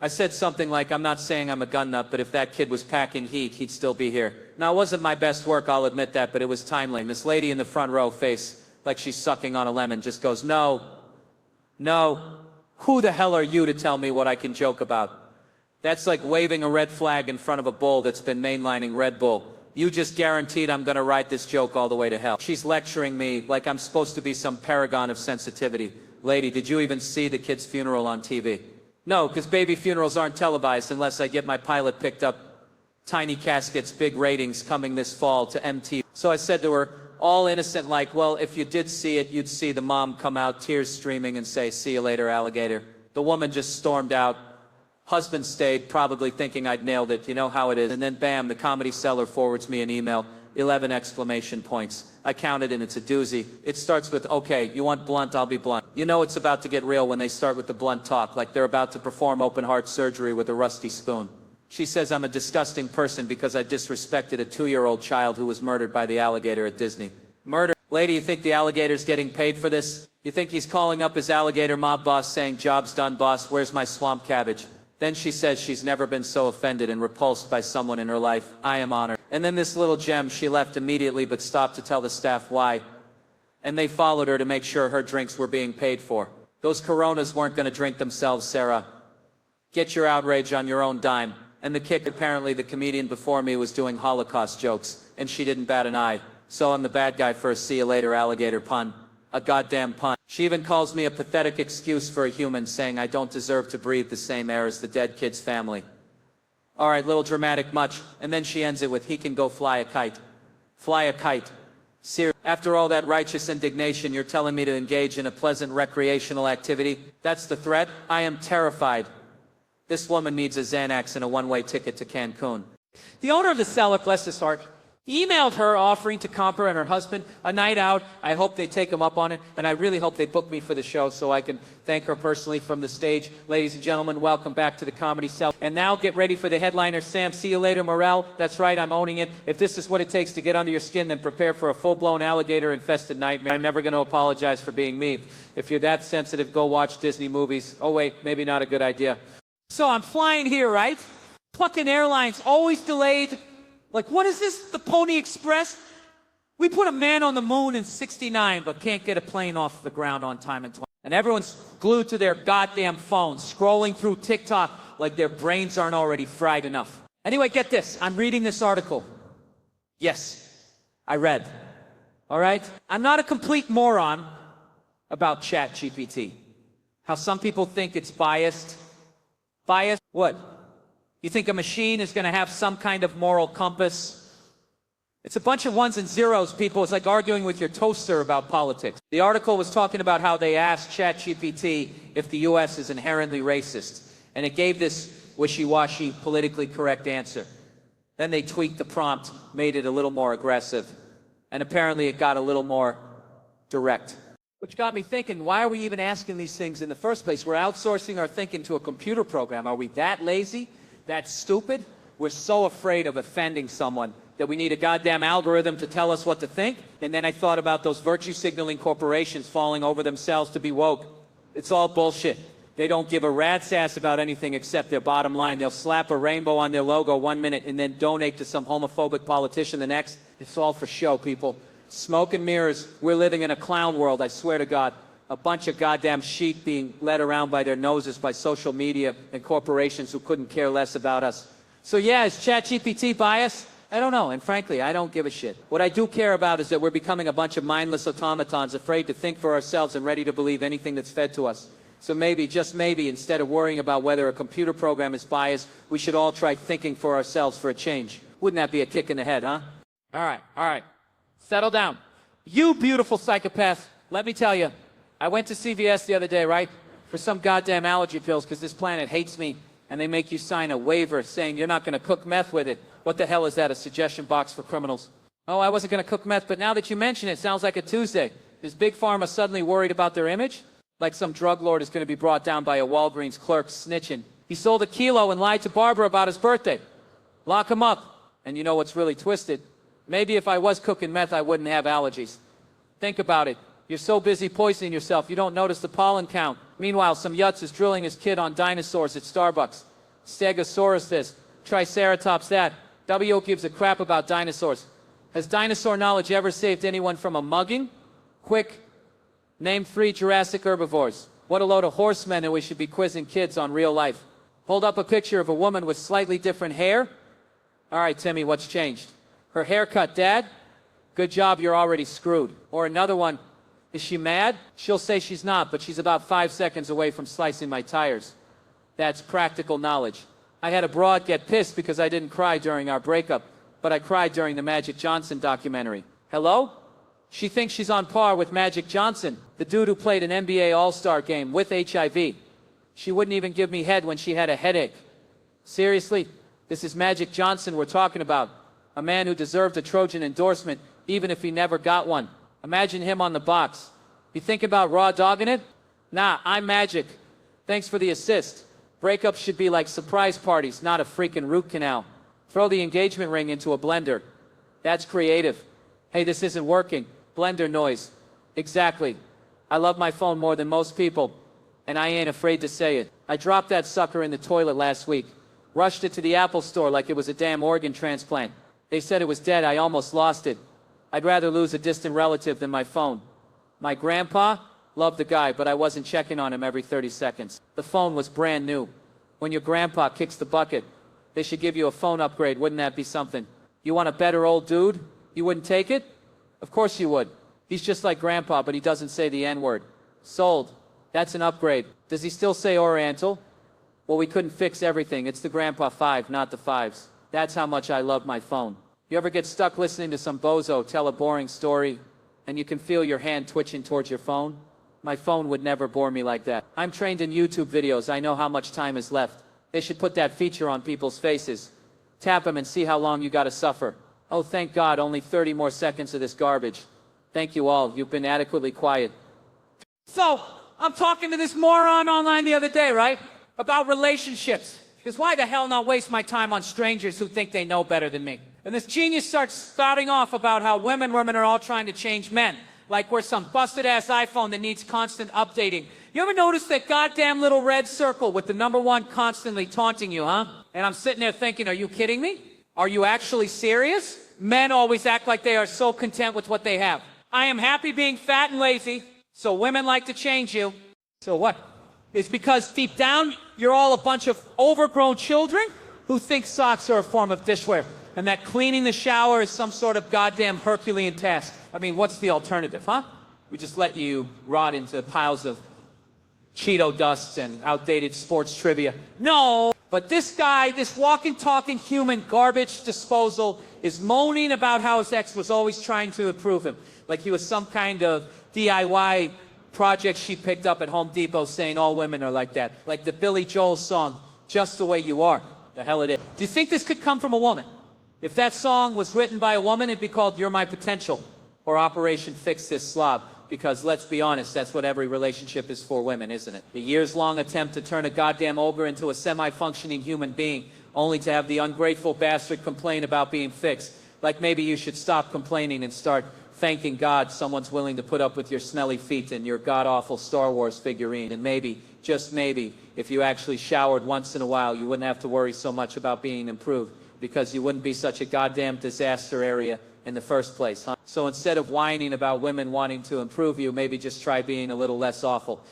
I said something like, I'm not saying I'm a gun nut, but if that kid was packing heat, he'd still be here. Now, it wasn't my best work, I'll admit that, but it was timely. And this lady in the front row face, like she's sucking on a lemon, just goes, no, who the hell are you to tell me what I can joke about? That's like waving a red flag in front of a bull that's been mainlining Red Bull. You just guaranteed I'm gonna write this joke all the way to hell. She's lecturing me like I'm supposed to be some paragon of sensitivity. Lady, did you even see the kid's funeral on TV? No, because baby funerals aren't televised unless I get my pilot picked up. Tiny caskets, big ratings coming this fall to MTV. So I said to her, all innocent like, well, if you did see it, you'd see the mom come out, tears streaming, and say, see you later, alligator. The woman just stormed out. Husband stayed, probably thinking I'd nailed it, you know how it is. And then bam, the Comedy Cellar forwards me an email, 11 exclamation points. I counted and it's a doozy. It starts with, okay, you want blunt, I'll be blunt. You know it's about to get real when they start with the blunt talk, like they're about to perform open heart surgery with a rusty spoon. She says I'm a disgusting person because I disrespected a 2-year-old child who was murdered by the alligator at Disney. Murder? Lady, you think the alligator's getting paid for this? You think he's calling up his alligator mob boss saying, job's done, boss, where's my swamp cabbage? Then she says she's never been so offended and repulsed by someone in her life. I am honored. And then this little gem, she left immediately but stopped to tell the staff why. And they followed her to make sure her drinks were being paid for. Those Coronas weren't going to drink themselves, Sarah. Get your outrage on your own dime. And the kick, apparently the comedian before me was doing Holocaust jokes, and she didn't bat an eye. So I'm the bad guy for a see you later alligator pun. A goddamn pun. She even calls me a pathetic excuse for a human, saying I don't deserve to breathe the same air as the dead kid's family. All right, little dramatic much. And then she ends it with, he can go fly a kite. Fly a kite. Seriously, after all that righteous indignation, you're telling me to engage in a pleasant recreational activity? That's the threat? I am terrified. This woman needs a Xanax and a one-way ticket to Cancun. The owner of the Cellar, bless his heart, emailed her offering to comp her and her husband a night out. I hope they take him up on it, and I really hope they book me for the show so I can thank her personally from the stage. Ladies and gentlemen, welcome back to the Comedy Cellar. And now get ready for the headliner, Sam. See you later, Morel. That's right, I'm owning it. If this is what it takes to get under your skin, then prepare for a full-blown alligator-infested nightmare. I'm never going to apologize for being me. If you're that sensitive, go watch Disney movies. Oh wait, maybe not a good idea. So I'm flying here, right? Fucking airlines, always delayed. Like, what is this? The Pony Express? We put a man on the moon in '69, but can't get a plane off the ground on time in 20. And everyone's glued to their goddamn phones, scrolling through TikTok like their brains aren't already fried enough. Anyway, get this. I'm reading this article. Yes, I read. All right? I'm not a complete moron about ChatGPT. How some people think it's biased. Biased? What? You think a machine is going to have some kind of moral compass? It's a bunch of ones and zeros, people. It's like arguing with your toaster about politics. The article was talking about how they asked ChatGPT if the U.S. is inherently racist, and it gave this wishy-washy, politically correct answer. Then they tweaked the prompt, made it a little more aggressive, and apparently it got a little more direct. Which got me thinking, why are we even asking these things in the first place? We're outsourcing our thinking to a computer program. Are we that lazy? That stupid? We're so afraid of offending someone that we need a goddamn algorithm to tell us what to think? And then I thought about those virtue signaling corporations falling over themselves to be woke. It's all bullshit. They don't give a rat's ass about anything except their bottom line. They'll slap a rainbow on their logo 1 minute and then donate to some homophobic politician the next. It's all for show, people. Smoke and mirrors. We're living in a clown world, I swear to God. A bunch of goddamn sheep being led around by their noses by social media and corporations who couldn't care less about us. So yeah, is ChatGPT biased? I don't know, and frankly, I don't give a shit. What I do care about is that we're becoming a bunch of mindless automatons afraid to think for ourselves and ready to believe anything that's fed to us. So maybe, just maybe, instead of worrying about whether a computer program is biased, we should all try thinking for ourselves for a change. Wouldn't that be a kick in the head, huh? All right. Settle down. You beautiful psychopath, let me tell you, I went to CVS the other day, right, for some goddamn allergy pills because this planet hates me, and they make you sign a waiver saying you're not going to cook meth with it. What the hell is that, a suggestion box for criminals? Oh, I wasn't going to cook meth, but now that you mention it, sounds like a Tuesday. Is Big Pharma suddenly worried about their image? Like some drug lord is going to be brought down by a Walgreens clerk snitching. He sold a kilo and lied to Barbara about his birthday. Lock him up. And you know what's really twisted? Maybe if I was cooking meth, I wouldn't have allergies. Think about it. You're so busy poisoning yourself, you don't notice the pollen count. Meanwhile, some yutz is drilling his kid on dinosaurs at Starbucks. Stegosaurus this, Triceratops that. W gives a crap about dinosaurs. Has dinosaur knowledge ever saved anyone from a mugging? Quick, name 3 Jurassic herbivores. What a load of horsemen, and we should be quizzing kids on real life. Hold up a picture of a woman with slightly different hair. All right, Timmy, what's changed? Her haircut, Dad? Good job, you're already screwed. Or another one. Is she mad? She'll say she's not, but she's about 5 seconds away from slicing my tires. That's practical knowledge. I had a broad get pissed because I didn't cry during our breakup, but I cried during the Magic Johnson documentary. Hello? She thinks she's on par with Magic Johnson, the dude who played an NBA All-Star game with HIV. She wouldn't even give me head when she had a headache. Seriously? This is Magic Johnson we're talking about. A man who deserved a Trojan endorsement, even if he never got one. Imagine him on the box. You think about raw dogging it? Nah, I'm Magic. Thanks for the assist. Breakups should be like surprise parties, not a freaking root canal. Throw the engagement ring into a blender. That's creative. Hey, this isn't working. Blender noise. Exactly. I love my phone more than most people, and I ain't afraid to say it. I dropped that sucker in the toilet last week. Rushed it to the Apple store like it was a damn organ transplant. They said it was dead. I almost lost it. I'd rather lose a distant relative than my phone. My grandpa loved the guy, but I wasn't checking on him every 30 seconds. The phone was brand new. When your grandpa kicks the bucket, they should give you a phone upgrade. Wouldn't that be something? You want a better old dude? You wouldn't take it? Of course you would. He's just like grandpa, but he doesn't say the N-word. Sold. That's an upgrade. Does he still say Oriental? Well, we couldn't fix everything. It's the Grandpa 5, not the 5s. That's how much I love my phone. You ever get stuck listening to some bozo tell a boring story, and you can feel your hand twitching towards your phone? My phone would never bore me like that. I'm trained in YouTube videos. I know how much time is left. They should put that feature on people's faces. Tap them and see how long you gotta suffer. Oh, thank God, only 30 more seconds of this garbage. Thank you all. You've been adequately quiet. So, I'm talking to this moron online the other day, right? About relationships. Because why the hell not waste my time on strangers who think they know better than me? And this genius starts spouting off about how women are all trying to change men. Like we're some busted-ass iPhone that needs constant updating. You ever notice that goddamn little red circle with the number 1 constantly taunting you, huh? And I'm sitting there thinking, are you kidding me? Are you actually serious? Men always act like they are so content with what they have. I am happy being fat and lazy, so women like to change you. So what? It's because deep down, you're all a bunch of overgrown children who think socks are a form of dishware, and that cleaning the shower is some sort of goddamn Herculean task. I mean, what's the alternative, huh? We just let you rot into piles of Cheeto dusts and outdated sports trivia. No! But this guy, this walking, talking human garbage disposal, is moaning about how his ex was always trying to improve him. Like he was some kind of DIY project she picked up at Home Depot saying all women are like that. Like the Billy Joel song, Just the Way You Are. The hell it is. Do you think this could come from a woman? If that song was written by a woman, it'd be called You're My Potential. Or Operation Fix This Slob. Because let's be honest, that's what every relationship is for women, isn't it? A years-long attempt to turn a goddamn ogre into a semi-functioning human being, only to have the ungrateful bastard complain about being fixed. Like maybe you should stop complaining and start thanking God someone's willing to put up with your smelly feet and your god-awful Star Wars figurine. And maybe, just maybe, if you actually showered once in a while, you wouldn't have to worry so much about being improved, because you wouldn't be such a goddamn disaster area in the first place, huh? So instead of whining about women wanting to improve you, maybe just try being a little less awful.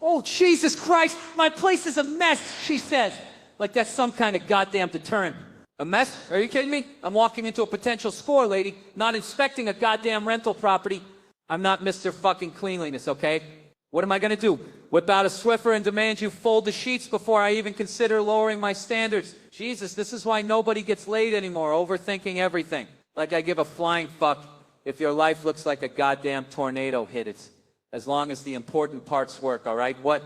Oh, Jesus Christ, my place is a mess, she says. Like that's some kind of goddamn deterrent. A mess? Are you kidding me? I'm walking into a potential score, lady, not inspecting a goddamn rental property. I'm not Mr. fucking Cleanliness, okay? What am I gonna do? Whip out a Swiffer and demand you fold the sheets before I even consider lowering my standards? Jesus, this is why nobody gets laid anymore, overthinking everything. Like I give a flying fuck if your life looks like a goddamn tornado hit it. As long as the important parts work, all right? What?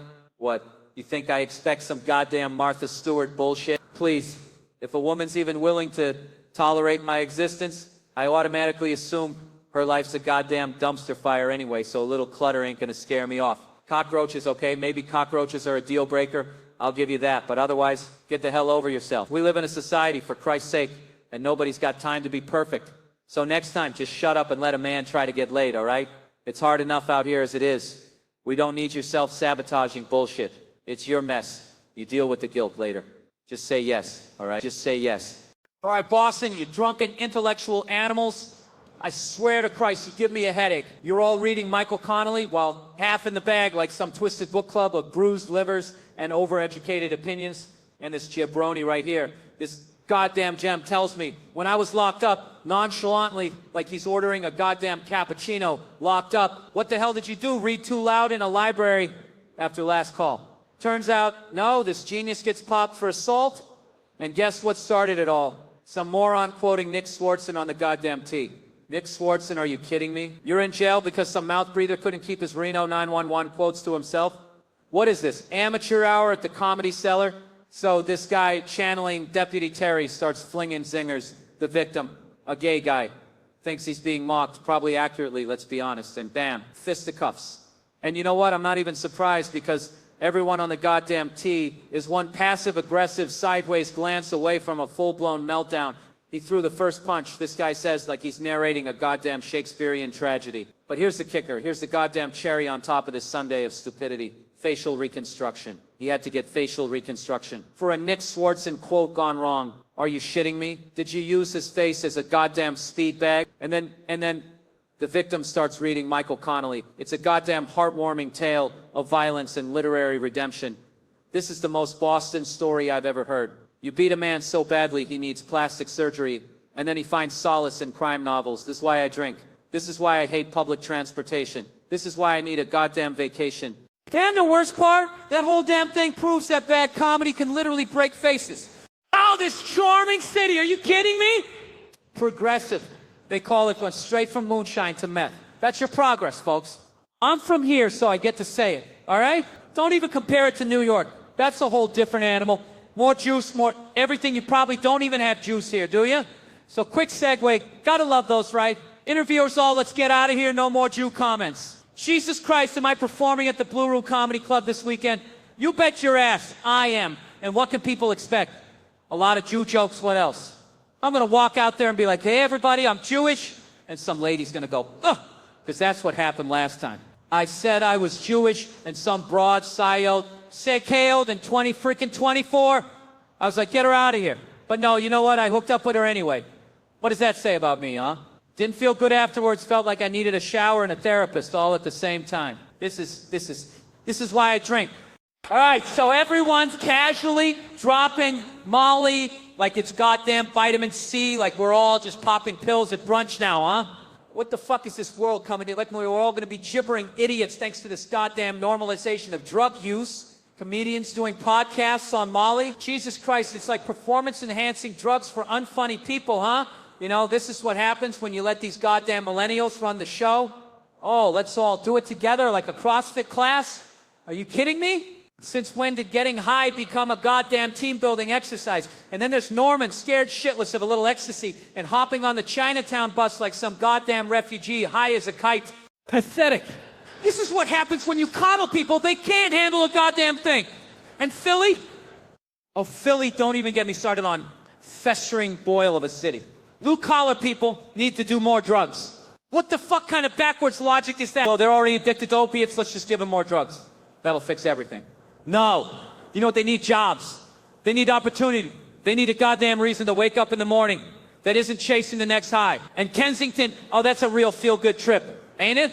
You think I expect some goddamn Martha Stewart bullshit? Please, if a woman's even willing to tolerate my existence, I automatically assume her life's a goddamn dumpster fire anyway, so a little clutter ain't gonna scare me off. Cockroaches, okay, maybe cockroaches are a deal breaker. I'll give you that, but otherwise, get the hell over yourself. We live in a society, for Christ's sake, and nobody's got time to be perfect. So next time, just shut up and let a man try to get laid, all right? It's hard enough out here as it is. We don't need your self-sabotaging bullshit. It's your mess. You deal with the guilt later. Just say yes, all right? Just say yes. All right, Boston, you drunken intellectual animals. I swear to Christ, you give me a headache. You're all reading Michael Connelly while half in the bag like some twisted book club of bruised livers and overeducated opinions. And this jabroni right here, this goddamn gem tells me when I was locked up, nonchalantly, like he's ordering a goddamn cappuccino, locked up. What the hell did you do? Read too loud in a library after last call. Turns out, no, this genius gets popped for assault. And guess what started it all? Some moron quoting Nick Swartzen on the goddamn T. Nick Swartzen, are you kidding me? You're in jail because some mouth breather couldn't keep his Reno 911 quotes to himself? What is this, amateur hour at the Comedy Cellar? So this guy channeling Deputy Terry starts flinging zingers. The victim, a gay guy, thinks he's being mocked, probably accurately, let's be honest, and bam, fisticuffs. And you know what, I'm not even surprised because everyone on the goddamn T is one passive-aggressive sideways glance away from a full-blown meltdown. He threw the first punch, this guy says, like he's narrating a goddamn Shakespearean tragedy. But here's the kicker. Here's the goddamn cherry on top of this sundae of stupidity. Facial reconstruction. He had to get facial reconstruction. For a Nick Swartzen quote gone wrong. Are you shitting me? Did you use his face as a goddamn speed bag? And then the victim starts reading Michael Connelly. It's a goddamn heartwarming tale of violence and literary redemption. This is the most Boston story I've ever heard. You beat a man so badly he needs plastic surgery, and then he finds solace in crime novels. This is why I drink. This is why I hate public transportation. This is why I need a goddamn vacation. And the worst part, that whole damn thing proves that bad comedy can literally break faces. Oh, this charming city, are you kidding me? Progressive. They call it going straight from moonshine to meth. That's your progress, folks. I'm from here, so I get to say it, all right? Don't even compare it to New York. That's a whole different animal. More juice, more everything. You probably don't even have juice here, do you? So quick segue. Gotta love those, right? Interviewers all, let's get out of here. No more Jew comments. Jesus Christ, am I performing at the Blue Room Comedy Club this weekend? You bet your ass I am. And what can people expect? A lot of Jew jokes, what else? I'm gonna walk out there and be like, hey everybody, I'm Jewish. And some lady's gonna go, ugh, because that's what happened last time. I said I was Jewish, and some broad yelled, Sekeo, then 24. I was like, get her out of here. But no, you know what? I hooked up with her anyway. What does that say about me, huh? Didn't feel good afterwards, felt like I needed a shower and a therapist all at the same time. This is why I drink. All right, so everyone's casually dropping Molly like it's goddamn vitamin C, like we're all just popping pills at brunch now, huh? What the fuck is this world coming to? Like we're all gonna be gibbering idiots thanks to this goddamn normalization of drug use. Comedians doing podcasts on Molly. Jesus Christ, it's like performance-enhancing drugs for unfunny people, huh? You know, this is what happens when you let these goddamn millennials run the show. Oh, let's all do it together like a CrossFit class? Are you kidding me? Since when did getting high become a goddamn team-building exercise? And then there's Norman, scared shitless of a little ecstasy, and hopping on the Chinatown bus like some goddamn refugee, high as a kite. Pathetic. This is what happens when you coddle people. They can't handle a goddamn thing. And Philly? Oh, Philly, don't even get me started on festering boil of a city. Blue-collar people need to do more drugs. What the fuck kind of backwards logic is that? Well, they're already addicted to opiates, let's just give them more drugs. That'll fix everything. No. You know what they need? Jobs. They need opportunity. They need a goddamn reason to wake up in the morning. that isn't chasing the next high. And Kensington, oh, that's a real feel-good trip, ain't it?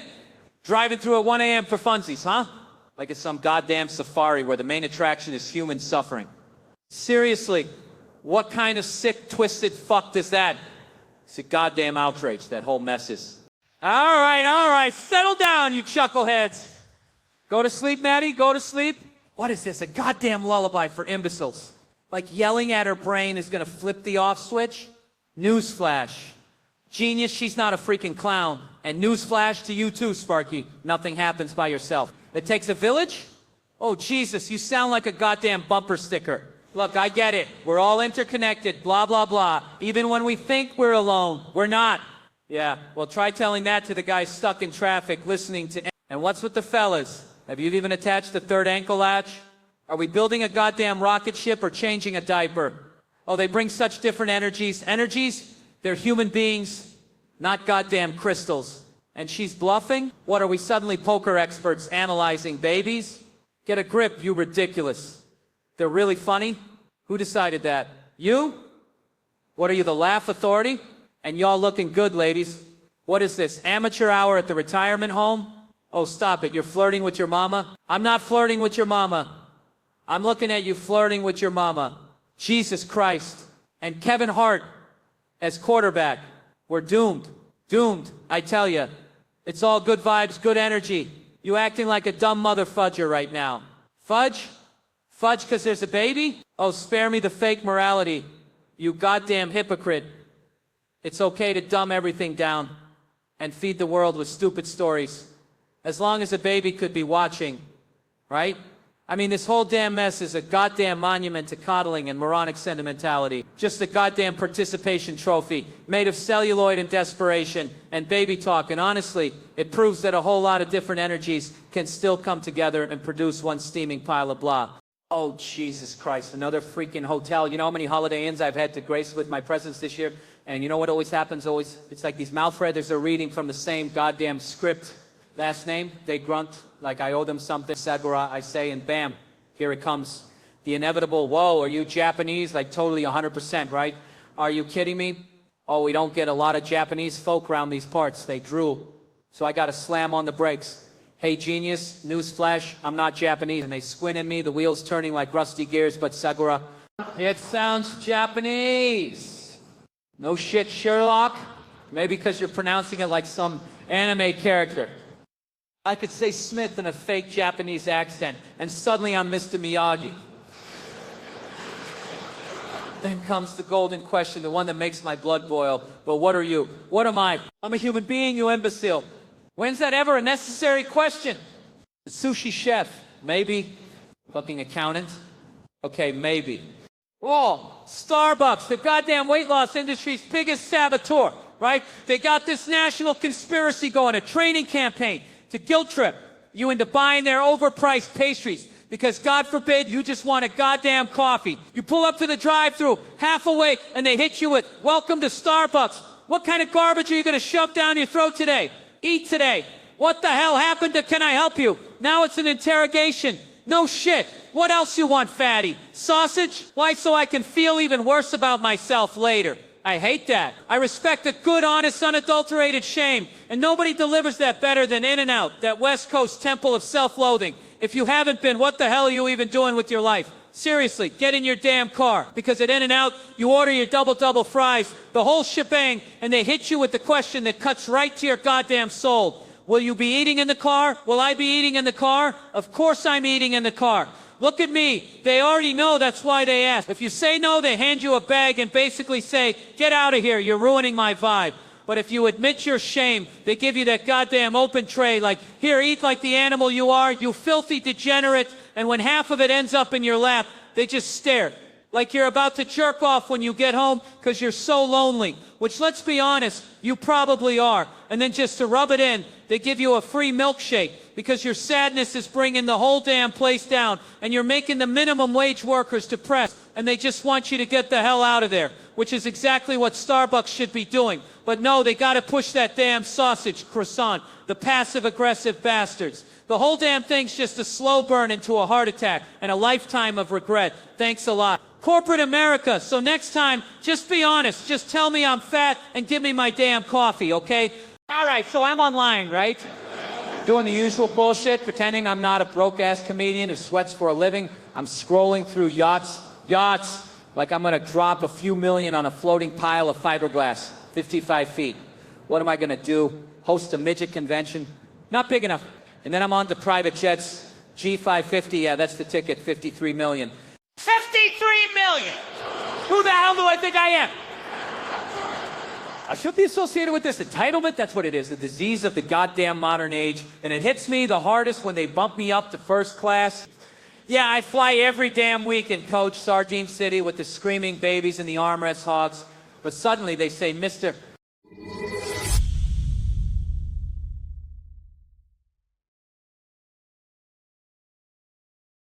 Driving through at 1 a.m. for funsies, huh? Like it's some goddamn safari where the main attraction is human suffering. Seriously, what kind of sick, twisted fuck does that? It's a goddamn outrage, that whole mess is. All right, settle down, you chuckleheads. Go to sleep, Maddie, go to sleep. What is this, a goddamn lullaby for imbeciles? Like yelling at her brain is gonna flip the off switch? Newsflash. Genius, she's not a freaking clown. And newsflash to you too, Sparky. Nothing happens by yourself. It takes a village? Oh, Jesus, you sound like a goddamn bumper sticker. Look, I get it. We're all interconnected, blah, blah, blah. Even when we think we're alone, we're not. Yeah, well, try telling that to the guy stuck in traffic listening to... And what's with the fellas? Have you even attached the third ankle latch? Are we building a goddamn rocket ship or changing a diaper? Oh, they bring such different energies. Energies? They're human beings, not goddamn crystals. And she's bluffing? What, are we suddenly poker experts analyzing babies? Get a grip, you ridiculous. They're really funny? Who decided that? You? What are you, the laugh authority? And y'all looking good, ladies. What is this, amateur hour at the retirement home? Oh, stop it, you're flirting with your mama? I'm not flirting with your mama. I'm looking at you flirting with your mama. Jesus Christ. And Kevin Hart as quarterback. We're doomed. Doomed, I tell you. It's all good vibes, good energy. You acting like a dumb mother fudger right now. Fudge? Fudge because there's a baby? Oh, spare me the fake morality. You goddamn hypocrite. It's okay to dumb everything down and feed the world with stupid stories. As long as a baby could be watching, right? I mean, this whole damn mess is a goddamn monument to coddling and moronic sentimentality. Just a goddamn participation trophy made of celluloid and desperation and baby talk. And honestly, it proves that a whole lot of different energies can still come together and produce one steaming pile of blah. Oh, Jesus Christ, another freaking hotel. You know how many Holiday Inns I've had to grace with my presence this year? And you know what always happens? It's like these mouth readers are reading from the same goddamn script. Last name, they grunt like I owe them something. Sagura, I say, and bam, here it comes. The inevitable, whoa, are you Japanese? Like totally 100%, right? Are you kidding me? Oh, we don't get a lot of Japanese folk around these parts. They drool. So I got to slam on the brakes. Hey, genius, newsflash, I'm not Japanese. And they squint at me, the wheels turning like rusty gears, but Sagura, it sounds Japanese. No shit, Sherlock. Maybe because you're pronouncing it like some anime character. I could say Smith in a fake Japanese accent, and suddenly I'm Mr. Miyagi. Then comes the golden question, the one that makes my blood boil. But what are you? What am I? I'm a human being, you imbecile. When's that ever a necessary question? The sushi chef, maybe. Fucking accountant. Okay, maybe. Oh, Starbucks, the goddamn weight loss industry's biggest saboteur, right? They got this national conspiracy going, a training campaign to guilt trip you into buying their overpriced pastries because, God forbid, you just want a goddamn coffee. You pull up to the drive-thru, half awake, and they hit you with, welcome to Starbucks. What kind of garbage are you going to shove down your throat today? Eat today. What the hell happened to can I help you? Now it's an interrogation. No shit. What else you want, fatty? Sausage? Why, so I can feel even worse about myself later. I hate that. I respect a good, honest, unadulterated shame. And nobody delivers that better than In-N-Out, that West Coast temple of self-loathing. If you haven't been, what the hell are you even doing with your life? Seriously, get in your damn car. Because at In-N-Out, you order your double fries, the whole shebang, and they hit you with the question that cuts right to your goddamn soul. Will you be eating in the car? Will I be eating in the car? Of course I'm eating in the car. Look at me. They already know, that's why they ask. If you say no, they hand you a bag and basically say, get out of here, you're ruining my vibe. But if you admit your shame, they give you that goddamn open tray like, here, eat like the animal you are, you filthy degenerate. And when half of it ends up in your lap, they just stare. Like you're about to jerk off when you get home because you're so lonely. Which, let's be honest, you probably are. And then just to rub it in, they give you a free milkshake because your sadness is bringing the whole damn place down and you're making the minimum wage workers depressed and they just want you to get the hell out of there, which is exactly what Starbucks should be doing. But no, they gotta push that damn sausage croissant, the passive-aggressive bastards. The whole damn thing's just a slow burn into a heart attack and a lifetime of regret. Thanks a lot. Corporate America. So next time, just be honest. Just tell me I'm fat and give me my damn coffee, okay? All right, so I'm online, right? Doing the usual bullshit, pretending I'm not a broke-ass comedian who sweats for a living. I'm scrolling through yachts, like I'm gonna drop a few million on a floating pile of fiberglass, 55 feet. What am I gonna do? Host a midget convention? Not big enough. And then I'm on to private jets. G550, yeah, that's the ticket, 53 million. 53 million! Who the hell do I think I am? I should be associated with this entitlement. That's what it is, the disease of the goddamn modern age. And it hits me the hardest when they bump me up to first class. Yeah, I fly every damn week in coach, Sardine City, with the screaming babies and the armrest hogs. But suddenly they say, Mister,